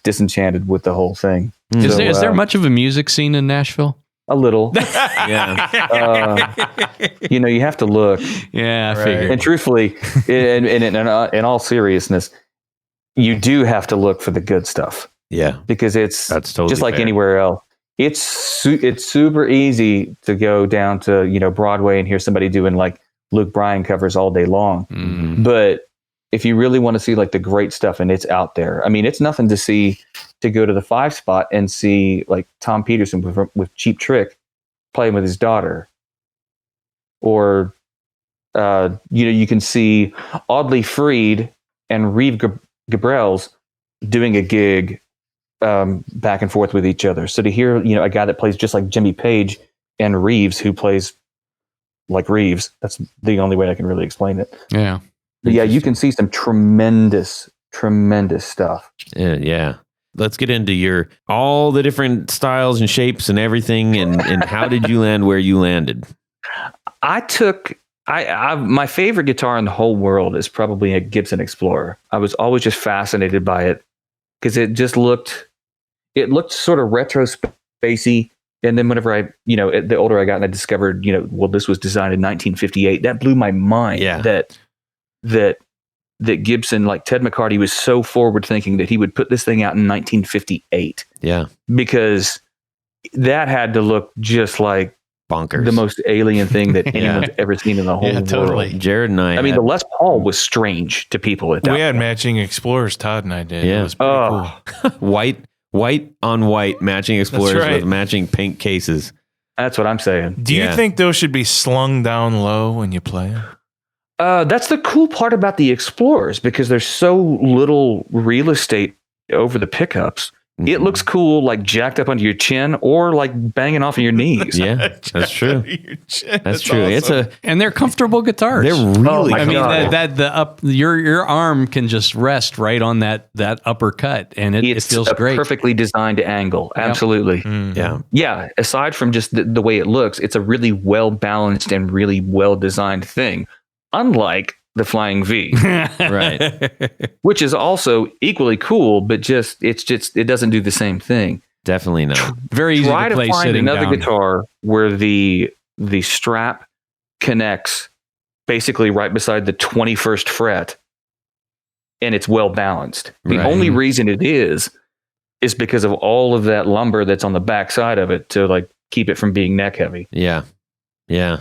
disenchanted with the whole thing. Is there much of a music scene in Nashville? A little. yeah. You have to look. Yeah, I figured. And truthfully, in all seriousness, you do have to look for the good stuff. Yeah. Because That's totally just like fair. anywhere else. It's super easy to go down to Broadway and hear somebody doing like Luke Bryan covers all day long. Mm. But if you really want to see like the great stuff, and it's out there. I mean, it's nothing to go to the 5 spot and see like Tom Peterson with Cheap Trick playing with his daughter, or you can see Audley Freed and Reeve Gabrels doing a gig back and forth with each other. So to hear a guy that plays just like Jimmy Page and Reeves who plays like Reeves, that's the only way I can really explain it. Yeah. But yeah, you can see some tremendous stuff. Yeah. Let's get into all the different styles and shapes and everything. And how did you land where you landed? My favorite guitar in the whole world is probably a Gibson Explorer. I was always just fascinated by it because it looked sort of retro spacey. And then whenever the older I got and I discovered, this was designed in 1958, that blew my mind. Yeah. That Gibson, like Ted McCarty, was so forward thinking that he would put this thing out in 1958. Yeah. Because that had to look just like Bonkers. the most alien thing that anyone's ever seen in the whole world. totally. Jared and I The Les Paul was strange to people at that We had point. matching Explorers, Todd and I did. Yeah. It was pretty cool. white on white matching Explorers right. with matching pink cases. That's what I'm saying. Do you Yeah. think those should be slung down low when you play them? That's the cool part about the Explorers, because there's so little real estate over the pickups. it looks cool, like jacked up under your chin or like banging off of your knees. Yeah, that's true. That's true. Awesome. And they're comfortable guitars. They're really. my I mean, God. your arm can just rest right on that upper cut, and it It's feels a great. perfectly designed angle. Absolutely. Yeah. Yeah. Aside from just the way it looks, it's a really well balanced and really well designed thing. Unlike the Flying V, Right. which is also equally cool, but it doesn't do the same thing. Definitely not. Very easy Try to to play find sitting another down. guitar where the strap connects basically right beside the 21st fret and it's well balanced. The Right. only reason it is because of all of that lumber that's on the back side of it to like keep it from being neck heavy. Yeah. Yeah.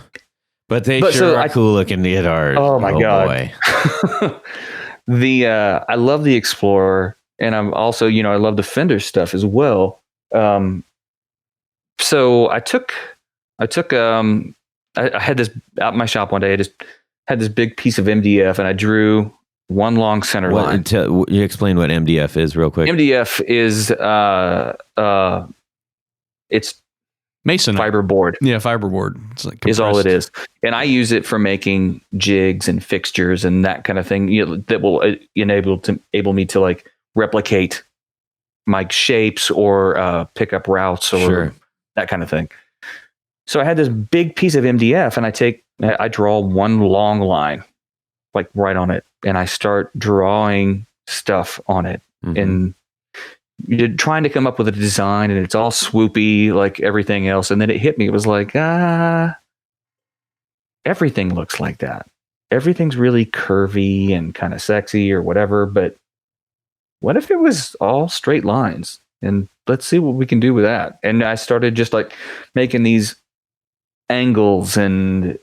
But they But sure so are cool looking guitars. Oh, my God. Boy. I love the Explorer, and I'm also, I love the Fender stuff as well. So I had this out in my shop one day. I just had this big piece of MDF, and I drew one long center line. You explain what MDF is real quick. MDF is it's Mason fiberboard. Yeah, fiberboard. It's like Is all it compressed. is, and I use it for making jigs and fixtures and that kind of thing. That will enable me to like replicate my shapes or pick up routes or Sure. that kind of thing. So I had this big piece of MDF, and I draw one long line, like right on it, and I start drawing stuff on it, Mhm. and you're trying to come up with a design, and it's all swoopy like everything else. And then it hit me. It was like, everything looks like that. Everything's really curvy and kind of sexy or whatever. But what if it was all straight lines? And let's see what we can do with that. And I started just like making these angles and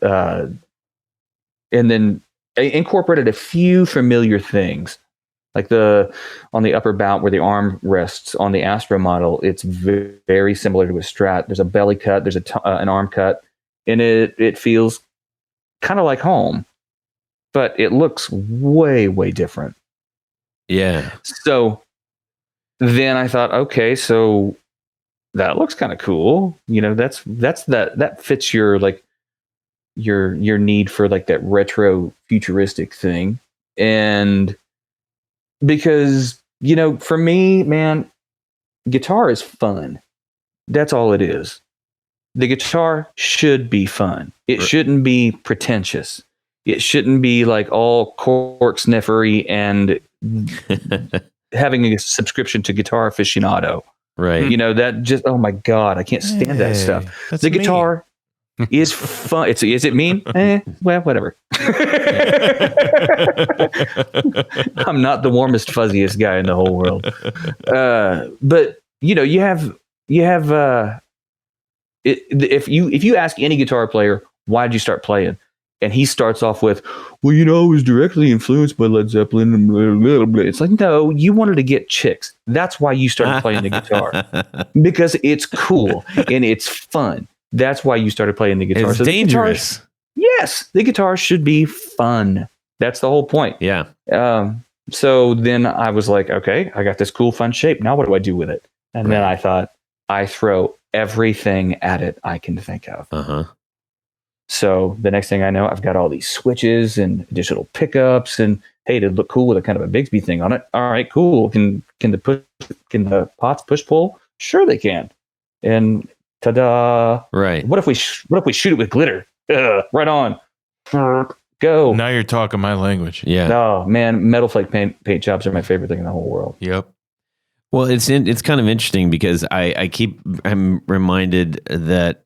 then I incorporated a few familiar things. Like on the upper bout where the arm rests on the Astro model, it's very similar to a Strat. There's a belly cut, there's an arm cut, and it feels kind of like home, but it looks way, way different. Yeah. So then I thought, okay, so that looks kind of cool. That fits your like your need for like that retro futuristic thing. And because, for me, man, guitar is fun. That's all it is. The guitar should be fun. It shouldn't be pretentious. It shouldn't be like all cork sniffery and having a subscription to Guitar Aficionado. Right. That just, oh my God, I can't stand that stuff. That's The me. guitar is fun. Is it mean? Well, whatever. I'm not the warmest, fuzziest guy in the whole world. But you have if you ask any guitar player, why did you start playing? And he starts off with, well, I was directly influenced by Led Zeppelin and blah, blah, blah. It's like, no, you wanted to get chicks. That's why you started playing the guitar, because it's cool and it's fun. That's why you started playing the guitar. It's So dangerous. yes, the guitar should be fun. That's the whole point. Yeah. So then I was like, okay, I got this cool, fun shape. Now what do I do with it? And then I thought, I throw everything at it I can think of. Uh-huh. So the next thing I know, I've got all these switches and additional pickups, and hey, to look cool with a kind of a Bigsby thing on it. All right, cool. Can the pots push pull? Sure, they can. And ta-da! Right. What if we shoot it with glitter? Right on. Go. Now you're talking my language. Yeah. Oh man, metal flake paint jobs are my favorite thing in the whole world. Yep. Well, it's kind of interesting because I'm reminded that,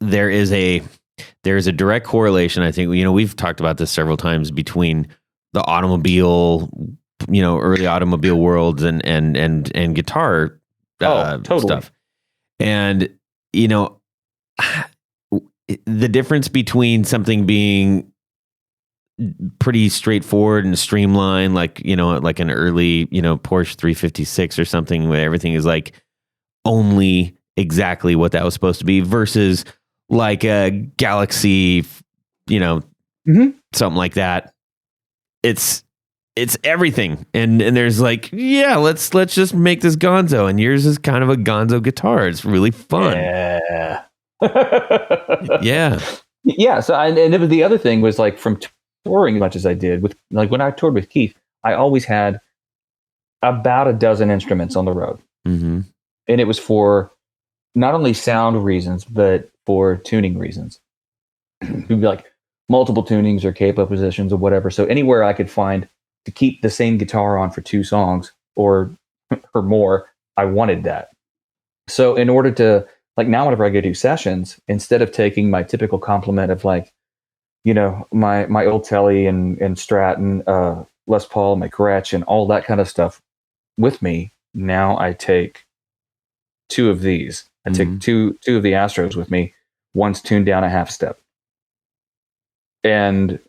there is a direct correlation. I think, we've talked about this several times between the automobile, early automobile worlds and guitar Totally. stuff. And, the difference between something being pretty straightforward and streamlined, like an early, Porsche 356 or something where everything is like only exactly what that was supposed to be, versus like a Galaxy, something like that. It's it's everything. And there's like, yeah, let's just make this gonzo. And yours is kind of a gonzo guitar. It's really fun. Yeah. Yeah. Yeah. So, and it was, the other thing was like from touring as much as I did with, like when I toured with Keith, I always had about a dozen instruments on the road. Mm-hmm. And it was for not only sound reasons, but for tuning reasons. It would be like multiple tunings or capo positions or whatever. So anywhere I could find to keep the same guitar on for 2 songs or more, I wanted that. So in order to, like now whenever I go do sessions, instead of taking my typical complement of like, you know, my old Telly and Strat and Les Paul, my Gretsch and all that kind of stuff with me, now I take 2 of these. I take two of the Astros with me. One's tuned down a half step. And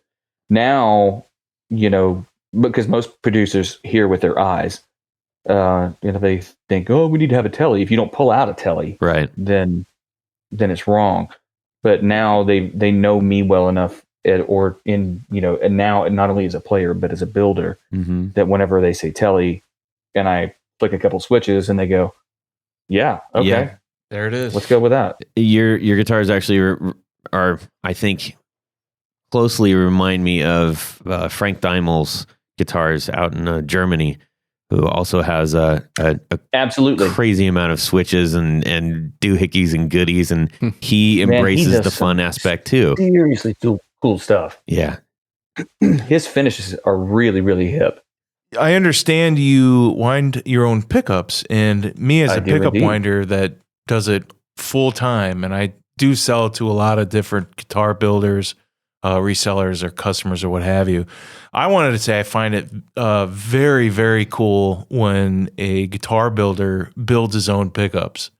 now, you know, because most producers hear with their eyes, you know, they think, oh, we need to have a Telly. If you don't pull out a Telly, Right. then it's wrong. But now they know me well enough, and now not only as a player but as a builder, that whenever they say Telly, and I flick a couple switches, and they go, yeah, okay, Yeah. There it is. let's go with that. Your guitars actually are, I think, closely remind me of Frank Daimel's guitars out in Germany, who also has a Absolutely crazy amount of switches and doohickeys and goodies, and he embraces does the fun aspect too. seriously cool stuff. Yeah. His finishes are really, really hip. I understand you wind your own pickups, and me as I a do pickup indeed. winder that does it full time, and I do sell to a lot of different guitar builders, resellers, or customers, or what have you. I wanted to say I find it very, very cool when a guitar builder builds his own pickups,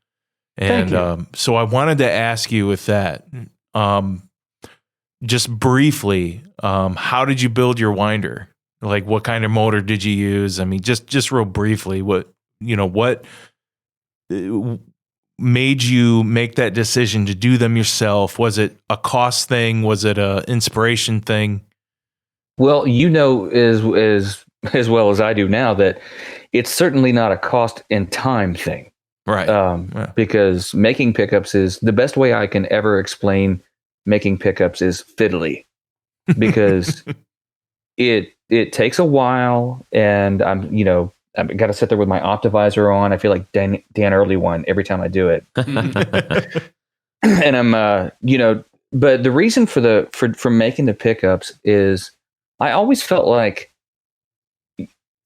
Thank and so I wanted to ask you with that. Just briefly, how did you build your winder? Like, what kind of motor did you use? I mean, just real briefly, what made you make that decision to do them yourself? Was it a cost thing? Was it a inspiration thing? Well, you know as well as I do now that it's certainly not a cost and time thing. Right. Yeah. Because making pickups is the best way I can ever explain making pickups is fiddly, because it takes a while, and I've got to sit there with my Optivisor on. I feel like Dan Early one every time I do it. And I'm but the reason for making the pickups is I always felt like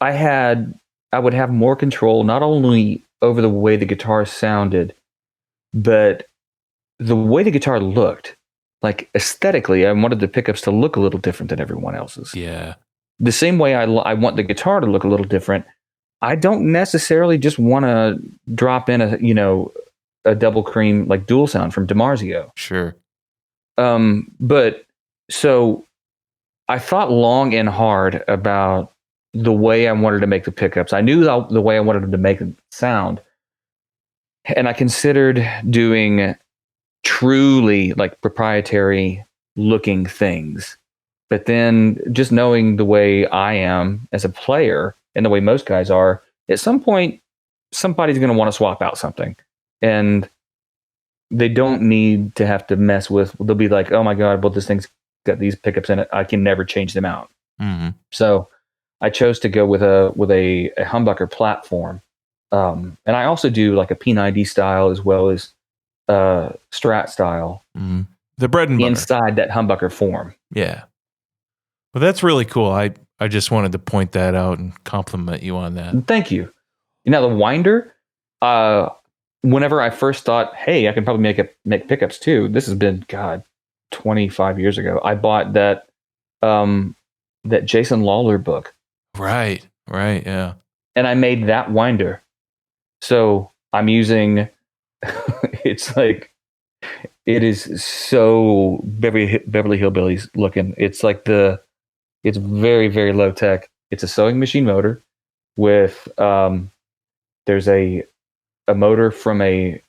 I would have more control, not only over the way the guitar sounded, but the way the guitar looked. Like aesthetically, I wanted the pickups to look a little different than everyone else's. Yeah. The same way I want the guitar to look a little different. I don't necessarily just want to drop in a double cream like dual sound from DiMarzio. Sure. But so I thought long and hard about the way I wanted to make the pickups. I knew the way I wanted them to make them sound, and I considered doing truly like proprietary looking things. But then just knowing the way I am as a player and the way most guys are, at some point somebody's going to want to swap out something, and they don't need to have to mess with. They'll be like, oh my god, well, this thing's got these pickups in it, I can never change them out. So I chose to go with a humbucker platform, and I also do like a P90 style as well as Strat style. The bread and butter inside that humbucker form. Yeah. Well, that's really cool. I just wanted to point that out and compliment you on that. Thank you. Now the winder, whenever I first thought, hey, I can probably make pickups too. This has been 25 years ago. I bought that Jason Lawler book. Right. Yeah. And I made that winder. So I'm using. It's like, it is so Beverly Hillbillies looking. It's like it's very, very low tech. It's a sewing machine motor with there's a motor from an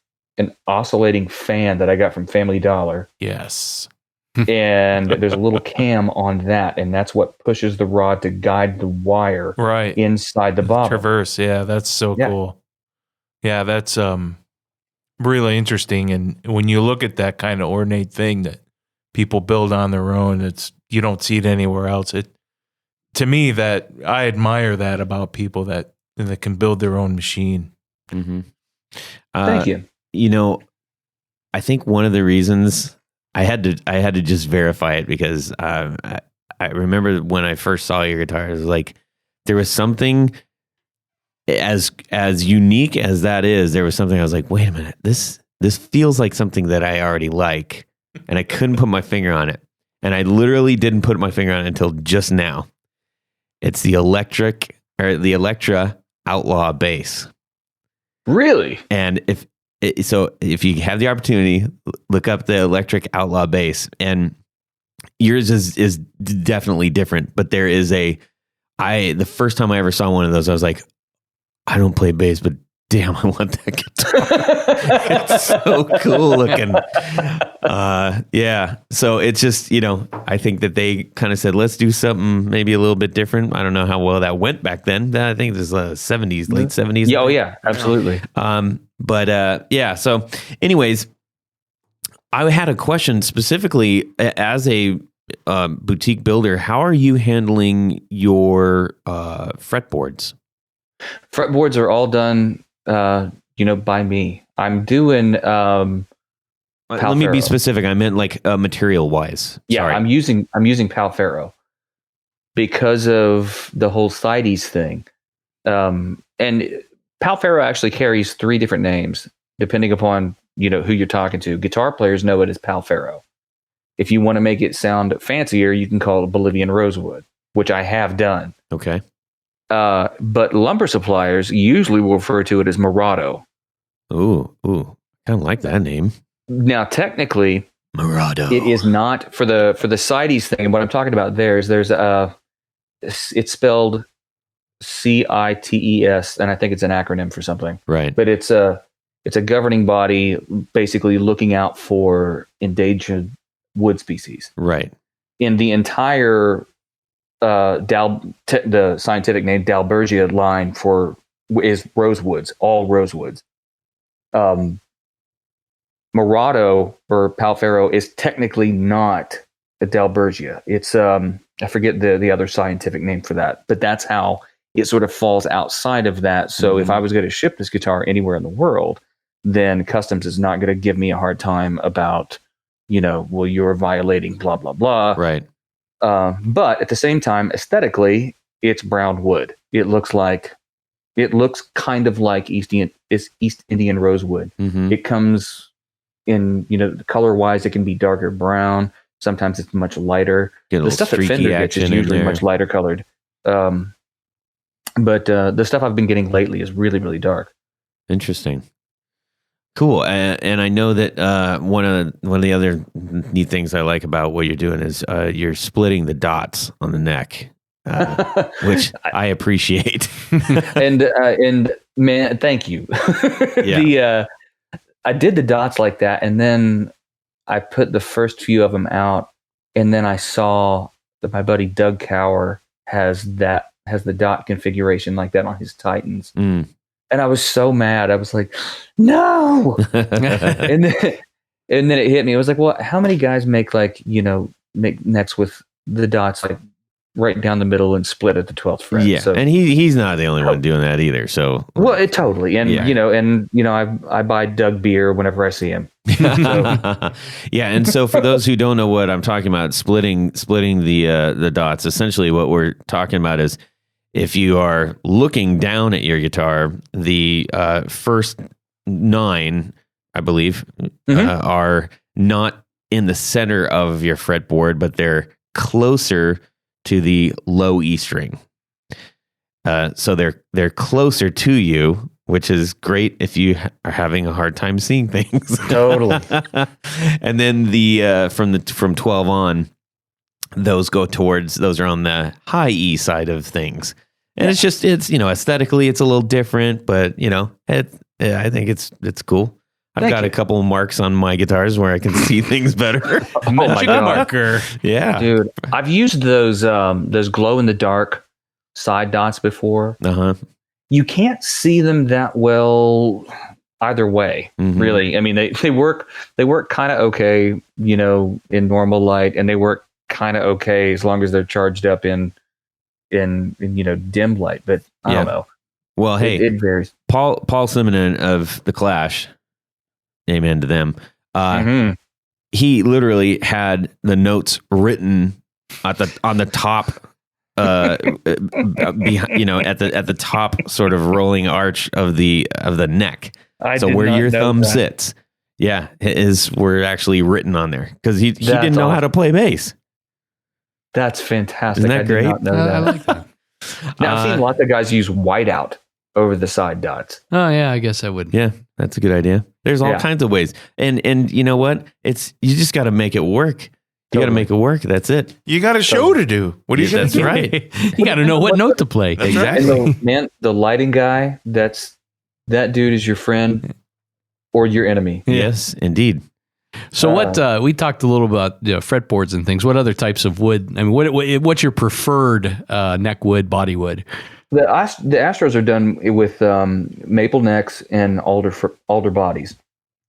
oscillating fan that I got from Family Dollar. Yes. and there's a little cam on that, and that's what pushes the rod to guide the wire Right. inside the bottle. Traverse. Yeah, that's so cool. Yeah, that's really interesting. And when you look at that kind of ornate thing that people build on their own, you don't see it anywhere else. To me, that I admire that about people that can build their own machine. Mm-hmm. Thank you. You know, I think one of the reasons I had to just verify it, because I remember when I first saw your guitar, it was like there was something as unique as that is. There was something I was like, wait a minute, this feels like something that I already like, and I couldn't put my finger on it, and I literally didn't put my finger on it until just now. It's the Electra Outlaw bass. Really? And if you have the opportunity, look up the Electric Outlaw bass, and yours is definitely different. But there is the first time I ever saw one of those, I was like, I don't play bass, but damn, I want that guitar. It's so cool looking. Yeah. So it's just, I think that they kind of said, let's do something maybe a little bit different. I don't know how well that went back then. I think this is late 70s. Yeah, oh yeah, absolutely. Yeah. So anyways, I had a question specifically as a boutique builder. How are you handling your fretboards? Fretboards are all done, by me. I'm doing. Let me be specific. I meant like material wise. Yeah, sorry. I'm using Palfaro because of the whole CITES thing. And Palfaro actually carries 3 different names depending upon who you're talking to. Guitar players know it as Palfaro. If you want to make it sound fancier, you can call it Bolivian rosewood, which I have done. Okay. But lumber suppliers usually will refer to it as Murado. Ooh, kind of like that name. Now, technically, Murado. It is not for the CITES thing. And what I'm talking about there's it's spelled CITES, and I think it's an acronym for something. Right. But it's a governing body basically looking out for endangered wood species. Right. In the entire the scientific name Dalbergia line is rosewoods, all rosewoods. Murado or Palfaro is technically not a Dalbergia. It's I forget the other scientific name for that, but that's how it sort of falls outside of that. So if I was going to ship this guitar anywhere in the world, then customs is not going to give me a hard time about, well, you're violating blah blah blah. Right. But at the same time, aesthetically, it's brown wood. It looks kind of like East Indian rosewood. Mm-hmm. It comes in, color wise, it can be darker brown. Sometimes it's much lighter. The stuff that Fender gets is usually much lighter colored. But the stuff I've been getting lately is really, really dark. Interesting. Cool. And I know that one of the other neat things I like about what you're doing is you're splitting the dots on the neck, which I appreciate. and man, thank you. Yeah. I did the dots like that, and then I put the first few of them out, and then I saw that my buddy Doug Cower has the dot configuration like that on his Titans. Mm. And I was so mad. I was like, no. and then it hit me. I was like, well, how many guys make make necks with the dots like right down the middle and split at the 12th fret? Yeah. So, and he's not the only one doing that either. So, well, it totally. And, I buy Doug beer whenever I see him. So. Yeah. And so for those who don't know what I'm talking about, splitting the dots, essentially what we're talking about is, if you are looking down at your guitar, the first 9, I believe, are not in the center of your fretboard, but they're closer to the low E string. So they're closer to you, which is great if you are having a hard time seeing things. Totally. And then from 12 on, those are on the high E side of things. And it's aesthetically, it's a little different, but I think it's cool. I've Thank got you. a couple marks on my guitars where I can see things better. Oh my Magic God. marker. Yeah. Dude, I've used those glow in the dark side dots before. Uh-huh. You can't see them that well either way, Mhm. really. I mean, they work kind of okay, in normal light, and they work kind of okay as long as they're charged up in dim light. But I don't know. Well, hey, It varies. Paul Simonon of The Clash, amen to them. Mhm. He literally had the notes written on the top, behind, at the top sort of rolling arch of the neck. I So did where not your know thumb that. sits, were actually written on there because he That's didn't know how awesome. to play bass. That's fantastic. Isn't that I did great? not know I that. like that. Now, I've seen lots of guys use whiteout over the side dots. Oh yeah, I guess I would. Yeah, that's a good idea. There's all Yeah. kinds of ways, and you know what? You just got to make it work. You got to Totally. make it work. That's it. You got a show to do. What are you going That's to do? right. You got to know what note to play. That's right. Exactly. And the lighting guy, that dude is your friend or your enemy. Yes, indeed. So what we talked a little about fretboards and things. What other types of wood? I mean, what's your preferred neck wood, body wood? The Astros are done with maple necks and alder bodies,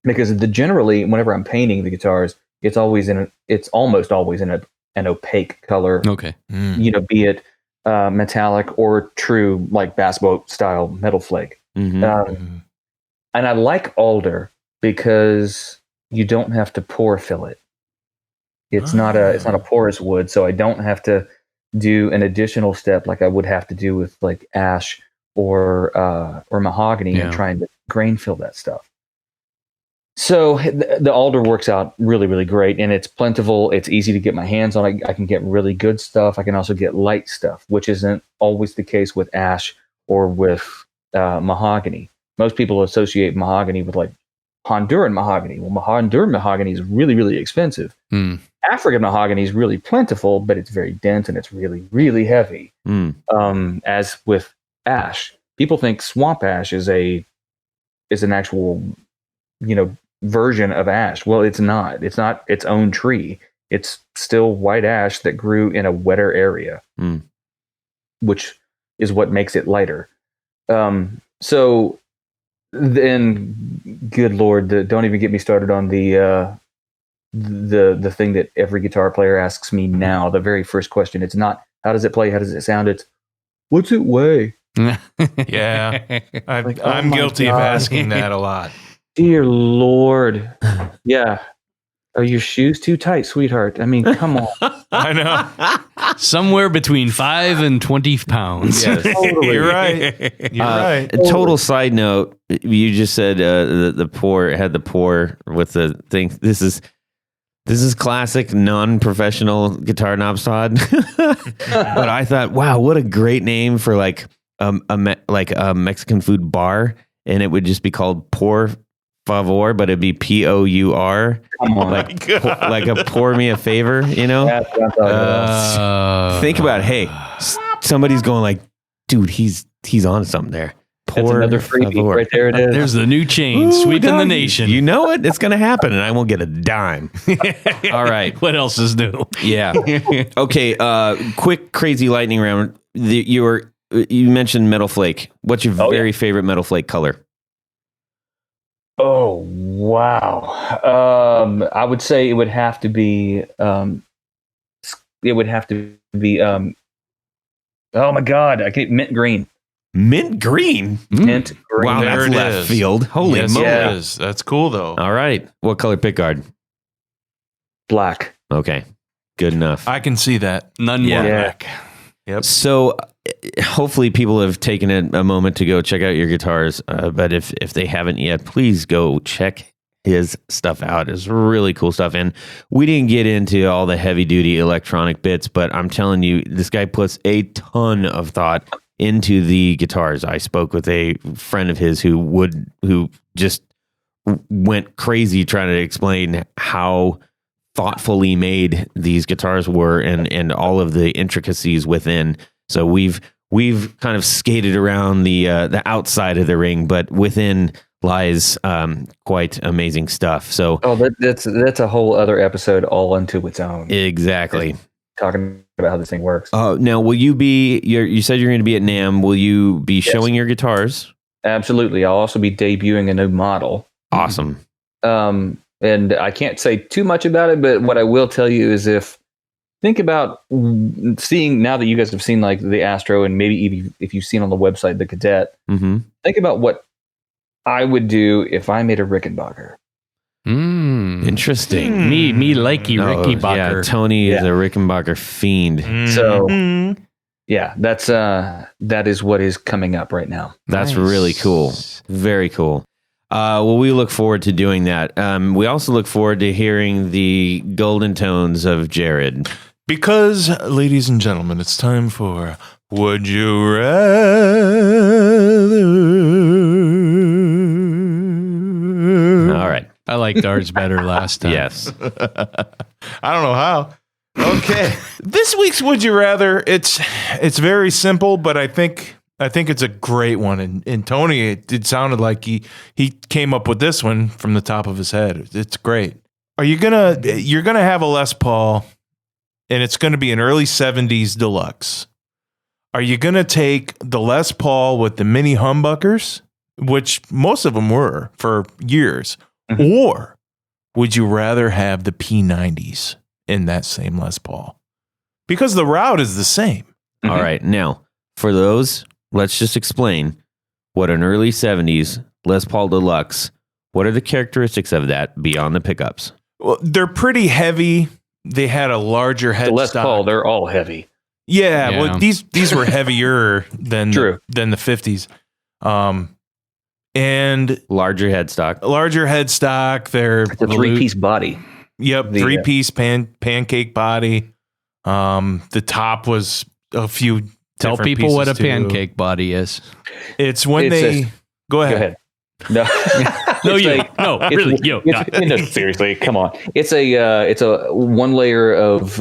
because generally, whenever I'm painting the guitars, it's almost always in an opaque color. Okay. Be it metallic or true like bass boat style metal flake. Mhm. And I like alder because you don't have to pour fill it. It's not a porous wood, so I don't have to do an additional step like I would have to do with like ash or mahogany and trying to grain fill that stuff. So the alder works out really, really great, and it's plentiful. It's easy to get my hands on. I can get really good stuff. I can also get light stuff, which isn't always the case with ash or with mahogany. Most people associate mahogany with like Honduran mahogany. Well, Honduran mahogany is really, really expensive. African mahogany is really plentiful, but it's very dense and it's really, really heavy. As with ash, people think swamp ash is an actual, version of ash. Well, it's not. It's not its own tree. It's still white ash that grew in a wetter area, which is what makes it lighter. So then, good Lord, don't even get me started on the thing that every guitar player asks me now. The very first question. It's not how does it play, how does it sound. It's what's it weigh? Yeah. Like, oh I'm my guilty of God. asking that a lot. Dear Lord. Yeah. Are your shoes too tight, sweetheart? I mean, come on. I know. Somewhere between 5 and 20 pounds. Yes. Totally. You're right. You're right. A total side note, you just said the pour had the pour with the thing. This is classic non-professional guitar knobs, Todd. But I thought, wow, what a great name for like a Mexican food bar, and it would just be called Por Favor, but it'd be Pour. Come on. Like a pour me a favor, That's what I'm talking about. Think about it. Hey, somebody's going like, dude, he's on something there. That's another freebie favor. right there. It is. There's the new chain Ooh, sweeping the doggy. nation. You know it. It's going to happen, and I won't get a dime. All right. What else is new? Yeah. Okay. Quick, crazy lightning round. You mentioned metal flake. What's your very favorite metal flake color? Oh, wow. I would say it would have to be, oh my God, I can't, mint green. Mint green. Mint green. Wow, There that's it left is. field. Holy Yes, moly. it is. That's cool though. All right. What color pickguard? Black. Okay. Good enough. I can see that. None Yeah. more Yeah. back. Yep. So hopefully people have taken a moment to go check out your guitars. But if they haven't yet, please go check his stuff out. It's really cool stuff. And we didn't get into all the heavy duty electronic bits, but I'm telling you, this guy puts a ton of thought into the guitars. I spoke with a friend of his who just went crazy trying to explain how thoughtfully made these guitars were and all of the intricacies within. So we've kind of skated around the outside of the ring, but within, lies quite amazing stuff. So that's a whole other episode all unto its own. exactly. Talking about how this thing works. Now, will you be? You said you're going to be at NAMM. Will you be showing your guitars? Absolutely. I'll also be debuting a new model. Awesome. And I can't say too much about it, but what I will tell you is think about seeing, now that you guys have seen like the Astro and maybe even if you've seen on the website the Cadet, think about what I would do if I made a Rickenbacker. Interesting. Me likey Rickenbacker. Yeah, Tony is a Rickenbacker fiend. So that is what is coming up right now. That's really cool. Very cool. Well, we look forward to doing that. We also look forward to hearing the golden tones of Jared. Because, ladies and gentlemen, it's time for Would You Rather? All right. I liked ours better last time. Yes. I don't know how. Okay. This week's Would You Rather, it's very simple, but I think it's a great one. And Tony, it sounded like he came up with this one from the top of his head. It's great. You're gonna have a Les Paul, and it's gonna be an early 70s deluxe. Are you gonna take the Les Paul with the mini humbuckers, which most of them were for years, or would you rather have the P90s in that same Les Paul? Because the route is the same. All right. Now, for those, let's just explain what an early 70s Les Paul Deluxe, what are the characteristics of that beyond the pickups? Well, they're pretty heavy. They had a larger headstock. The Les Paul, they're all heavy. Yeah. Well, these were heavier than the 50s. And larger headstock. They're it's a 3-piece body. Yep, 3-piece pancake body. The top was a few. Tell people what a pancake body is. It's when go ahead. No, seriously, come on. It's a one layer of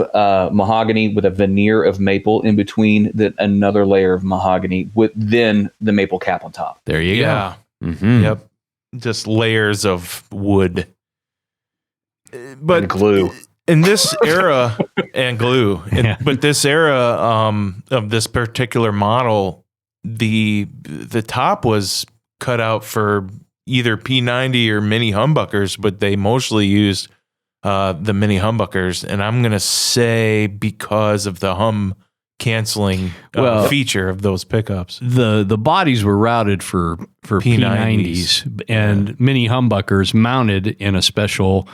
mahogany with a veneer of maple in between, another layer of mahogany with then the maple cap on top. There you go. Mm-hmm. Yep, just layers of wood, but and glue. In this era and glue, but this era of this particular model, the top was cut out for either P90 or mini humbuckers, but they mostly used the mini humbuckers, and I'm gonna say because of the hum canceling feature of those pickups. The bodies were routed for P90s and mini humbuckers mounted in a special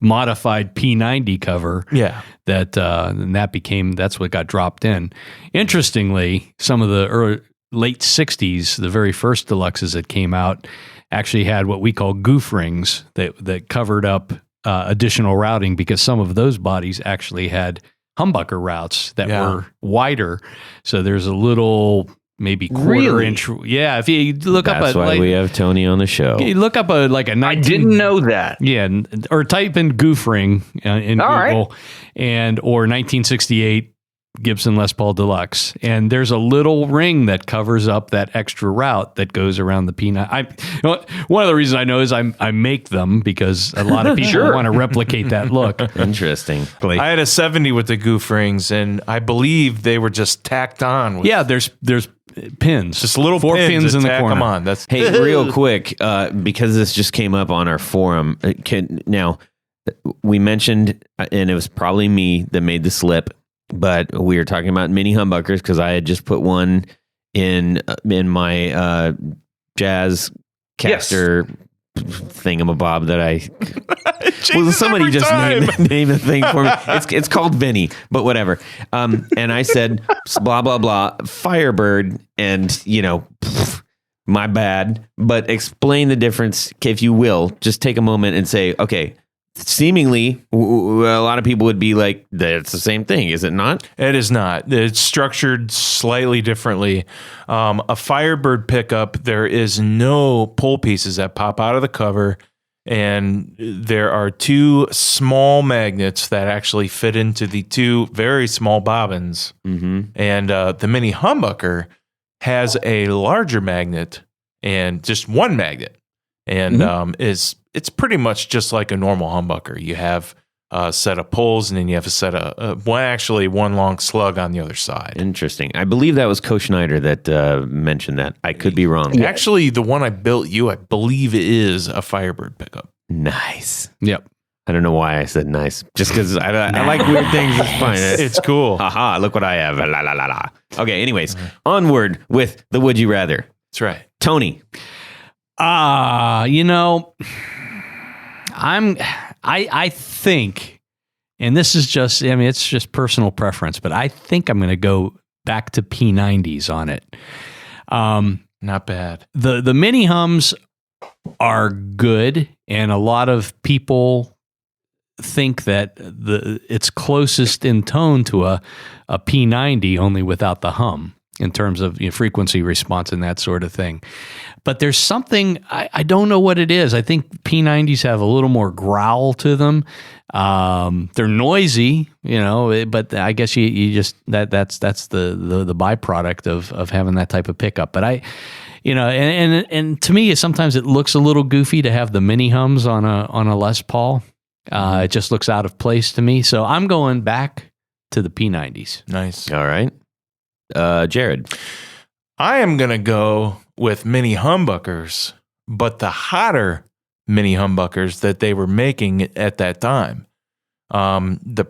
modified P90 cover. Yeah. That's what got dropped in. Interestingly, some of the late 60s, the very first deluxes that came out actually had what we call goof rings that covered up additional routing, because some of those bodies actually had humbucker routes that were wider. So there's a little maybe quarter inch. Yeah, if you look that's why we have Tony on the show. You look up I didn't know that. Yeah, or type in goof ring in Google, or 1968 Gibson Les Paul Deluxe, and there's a little ring that covers up that extra route that goes around the P9. One of the reasons I know is I make them because a lot of people want to replicate that look. Interesting. I had a 70 with the goof rings, and I believe they were just tacked on. There's pins, just little 4 pins in the corner. Come on, hey, real quick, because this just came up on our forum. Now we mentioned, and it was probably me that made the slip, but we were talking about mini humbuckers because I had just put one in my jazz caster thingamabob that I. Well, somebody just name the thing for me. It's called Vinny, but whatever. And I said blah blah blah Firebird, and my bad. But explain the difference, if you will. Just take a moment and say, okay. Seemingly, a lot of people would be like, "That's the same thing, is it not?" It is not. It's structured slightly differently. A Firebird pickup, there is no pull pieces that pop out of the cover, and there are 2 small magnets that actually fit into the 2 very small bobbins. Mm-hmm. And the mini humbucker has a larger magnet and just one magnet. and it's pretty much just like a normal humbucker. You have a set of poles, and then you have a set of one long slug on the other side. Interesting. I believe that was Coach Schneider that mentioned that. I could be wrong. Actually, the one I built I believe it is a Firebird pickup. Nice. Yep. I don't know why I said nice. Just because I like weird things. It's fine. It's cool. Haha, look what I have. La, la, la, la. Okay, anyways, onward with the Would You Rather. That's right. Tony. I think, and this is just, it's just personal preference, but I think I'm going to go back to P90s on it. Not bad. The mini hums are good, and a lot of people think that it's closest in tone to a P90, only without the hum in terms of frequency response and that sort of thing. But there's something, I don't know what it is. I think P90s have a little more growl to them. They're noisy, but I guess you just, that's the byproduct of having that type of pickup. But and to me, sometimes it looks a little goofy to have the mini hums on a Les Paul. It just looks out of place to me. So I'm going back to the P90s. Nice. All right. Jared. I am going to go with mini humbuckers, but the hotter mini humbuckers that they were making at that time. The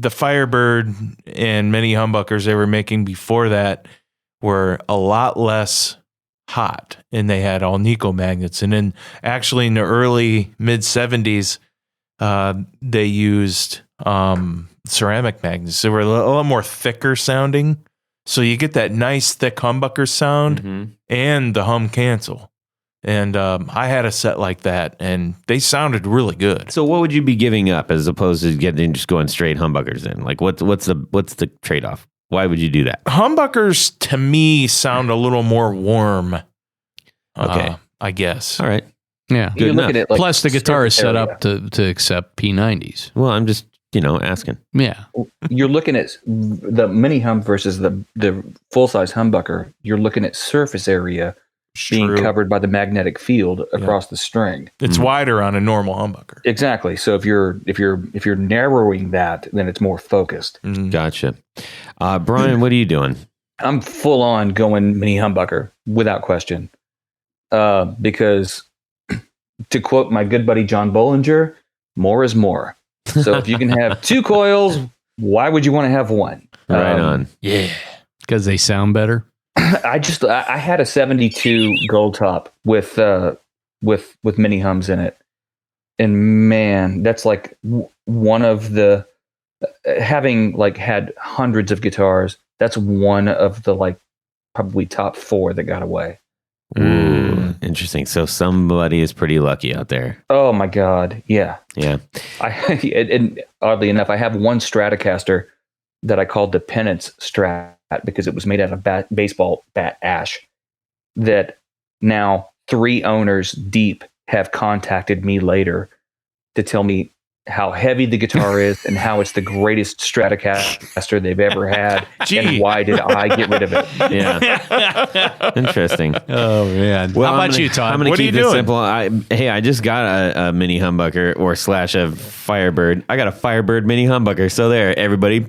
Firebird and mini humbuckers they were making before that were a lot less hot, and they had all Nico magnets. And then actually in the early mid 70s, they used ceramic magnets. They were a lot more thicker sounding. So you get that nice thick humbucker sound and the hum cancel. And I had a set like that, and they sounded really good. So what would you be giving up as opposed to just going straight humbuckers in? Like what's the trade-off? Why would you do that? Humbuckers to me sound a little more warm. Okay. I guess. All right. Yeah. Good enough. At, like, Plus the guitar is set up to accept P90s. Well, I'm just, asking. Yeah. You're looking at the mini hum versus the full-size humbucker. You're looking at surface area being True. covered by the magnetic field across the string. It's wider on a normal humbucker. Exactly. So if you're narrowing that, then it's more focused. Gotcha. Brian, what are you doing? I'm full on going mini humbucker without question. Because to quote my good buddy John Bollinger, more is more. So if you can have two coils, why would you want to have one? Right on. Yeah. Because they sound better. I had a 72 gold top with mini hums in it. And man, that's like one of the, having like had hundreds of guitars, that's one of the like probably top 4 that got away. Ooh, interesting. So somebody is pretty lucky out there. Oh my God. Yeah. Yeah. And oddly enough, I have one Stratocaster that I called the Penance Strat because it was made out of baseball bat ash that now 3 owners deep have contacted me later to tell me how heavy the guitar is and how it's the greatest Stratocaster they've ever had. And why did I get rid of it? Yeah. Interesting. Oh, man. Well, How about you, Todd? I'm going What to are keep you this doing? simple. I just got a mini humbucker or slash a Firebird. I got a Firebird mini humbucker. So there, everybody.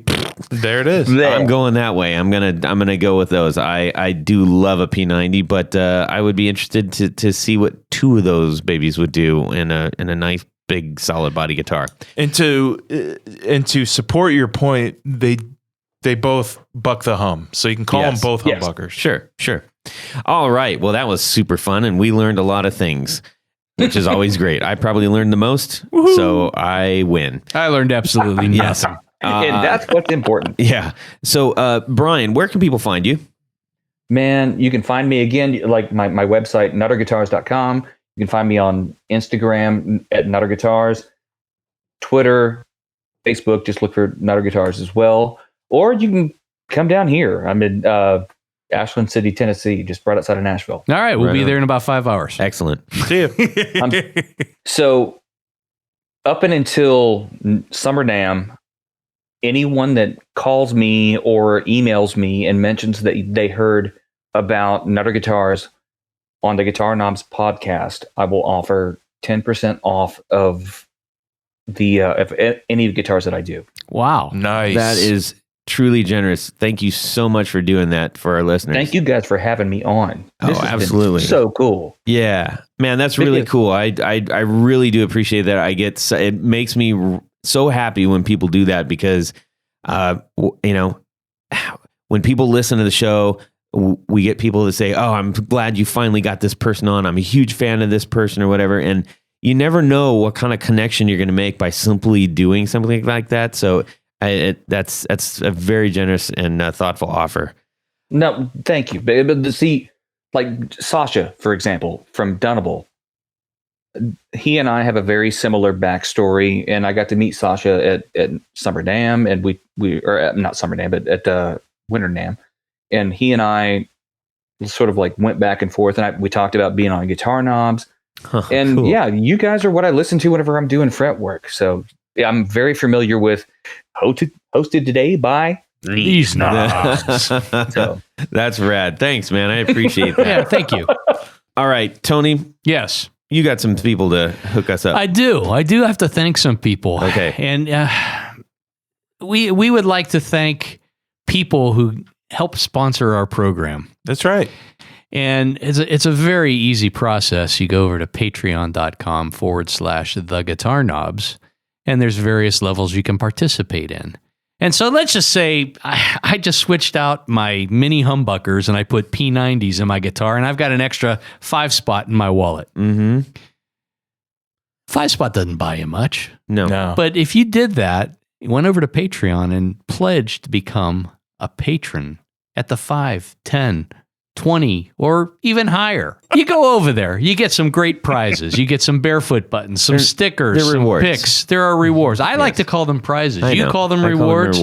There it is. I'm going that way. I'm gonna go with those. I do love a P90, but I would be interested to see what 2 of those babies would do in a nice big solid body guitar. And to support your point, they both buck the hum, so you can call them both humbuckers. Sure. All right. Well, that was super fun, and we learned a lot of things, which is always great. I probably learned the most, so I win. I learned absolutely nothing. And that's what's important. Yeah. So, Brian, where can people find you? Man, you can find me again, like my website, nutterguitars.com. You can find me on Instagram at Nutter Guitars, Twitter, Facebook, just look for Nutter Guitars as well. Or you can come down here. I'm in Ashland City, Tennessee, just right outside of Nashville. All right. We'll Right be on. there in about 5 hours. Excellent. See ya. So up and until Summer Dam, anyone that calls me or emails me and mentions that they heard about Nutter Guitars on the Guitar Knobs podcast, I will offer 10% off of the of any of the guitars that I do. Wow. Nice. That is truly generous. Thank you so much for doing that for our listeners. Thank you guys for having me on. This has been absolutely. so cool. Yeah, man, that's really cool. I really do appreciate that. It makes me so happy when people do that because, when people listen to the show, we get people that say, "Oh, I'm glad you finally got this person on. I'm a huge fan of this person," or whatever. And you never know what kind of connection you're going to make by simply doing something like that. So that's a very generous and thoughtful offer. No, thank you. But see, like Sasha, for example, from Dunnable, he and I have a very similar backstory, and I got to meet Sasha at Summer Dam, and we not Summer Dam, but at Winter Dam, and he and I sort of like went back and forth, and we talked about being on Guitar Knobs, and cool. Yeah, you guys are what I listen to whenever I'm doing fret work, so yeah, I'm very familiar with hosted today by these knobs. So. That's rad. Thanks, man. I appreciate that. Yeah, thank you. All right, Tony. Yes. You got some people to hook us up. I do have to thank some people. Okay. And we would like to thank people who help sponsor our program. That's right. And it's a very easy process. You go over to patreon.com/the Guitar Knobs, and there's various levels you can participate in. And so let's just say I just switched out my mini humbuckers and I put P90s in my guitar, and I've got an extra 5-spot in my wallet. Mm-hmm. 5-spot doesn't buy you much. No. But if you did that, you went over to Patreon and pledged to become a patron at the 5, 10, 20, or even higher. You go over there. You get some great prizes. You get some barefoot buttons, some stickers, some rewards. picks. There are rewards. I like to call them prizes. You call them rewards.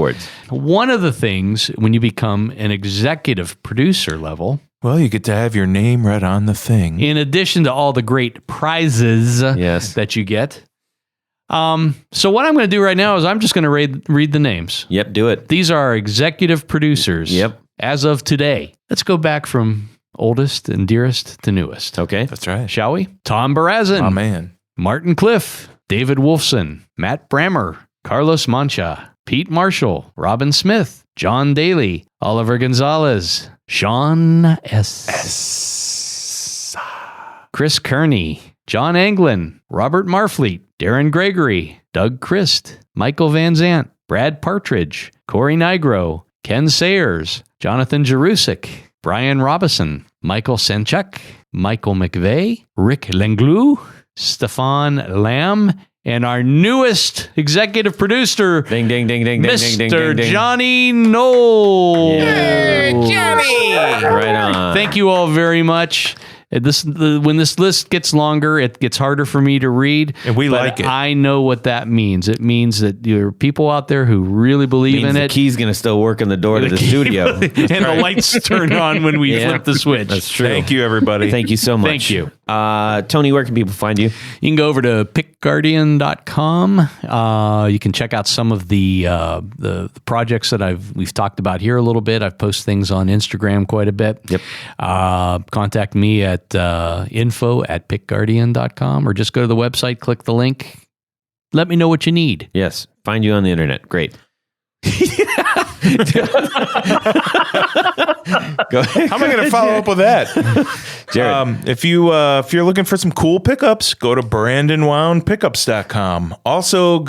One of the things when you become an executive producer level, well, you get to have your name right on the thing. in addition to all the great prizes that you get. So what I'm going to do right now is I'm just going to read the names. Yep, do it. These are our executive producers. Yep. As of today. Let's go back from oldest and dearest to newest. Okay. That's right. Shall we? Tom Barazin. Oh, man. Martin Cliff. David Wolfson. Matt Brammer. Carlos Mancha. Pete Marshall. Robin Smith. John Daly. Oliver Gonzalez. Sean S. Chris Kearney. John Anglin. Robert Marfleet. Darren Gregory. Doug Christ. Michael Van Zant. Brad Partridge. Corey Nigro. Ken Sayers, Jonathan Jerusik, Brian Robison, Michael Senchuk, Michael McVeigh, Rick Lenglou, Stefan Lamb, and our newest executive producer, Ding, ding, ding, ding, ding, ding, ding, Mr. ding. Johnny Knoll. Yeah. Johnny! Right on. Thank you all very much. When this list gets longer, it gets harder for me to read. And we like it. I know what that means. It means that there are people out there who really believe in the it. key's going to still work in the door to the studio. And the lights turn on when we flip the switch. That's true. Thank you, everybody. Thank you so much. Thank you. Tony, where can people find you? You can go over to pickguardian.com. You can check out some of the projects that we've talked about here a little bit. I've posted things on Instagram quite a bit. Yep. Contact me at info@pickguardian.com, or just go to the website, click the link. Let me know what you need. Yes. Find you on the internet. Great. Go ahead. How am I going to follow up with that? Jared. If you're looking for some cool pickups, go to brandonwoundpickups.com. Also,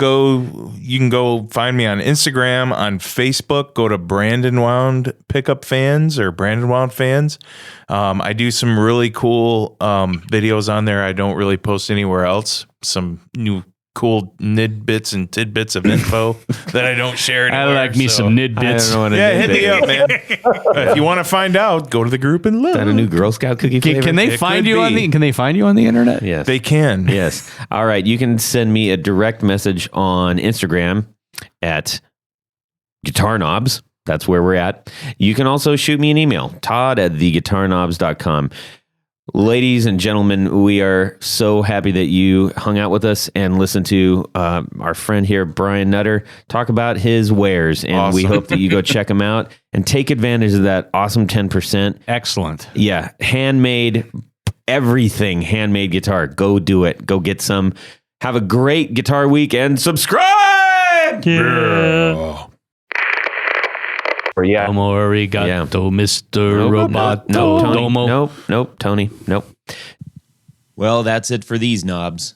you can go find me on Instagram, on Facebook. Go to Brandon Wound Pickup Fans or Brandon Wound Fans. I do some really cool videos on there. I don't really post anywhere else. Some new cool nidbits and tidbits of info that I don't share anywhere. I like me some nidbits. Hit me up, man. If you want to find out, go to the group and look. Is that a new Girl Scout cookie flavor? Can they find you on the internet? Yes. They can. Yes. All right. You can send me a direct message on Instagram at Guitar Knobs. That's where we're at. You can also shoot me an email, todd@theguitarknobs.com. Ladies and gentlemen, we are so happy that you hung out with us and listened to our friend here, Brian Nutter, talk about his wares. And we hope that you go check him out and take advantage of that awesome 10%. Excellent. Yeah. Handmade everything handmade guitar. Go do it. Go get some. Have a great guitar week and subscribe. Yeah. Yeah. Domo arigato, Mr. Roboto. No, Tony. Domo. Nope, Tony. Nope. Well, that's it for these knobs.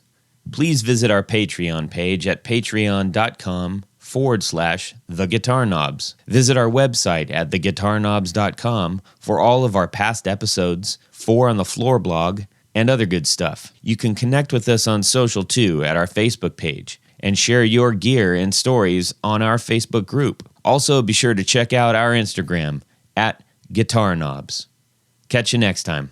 Please visit our Patreon page at patreon.com/The Guitar Knobs. Visit our website at theguitarknobs.com for all of our past episodes, 4 on the Floor blog, and other good stuff. You can connect with us on social too at our Facebook page and share your gear and stories on our Facebook group. Also, be sure to check out our Instagram at Guitar Knobs. Catch you next time.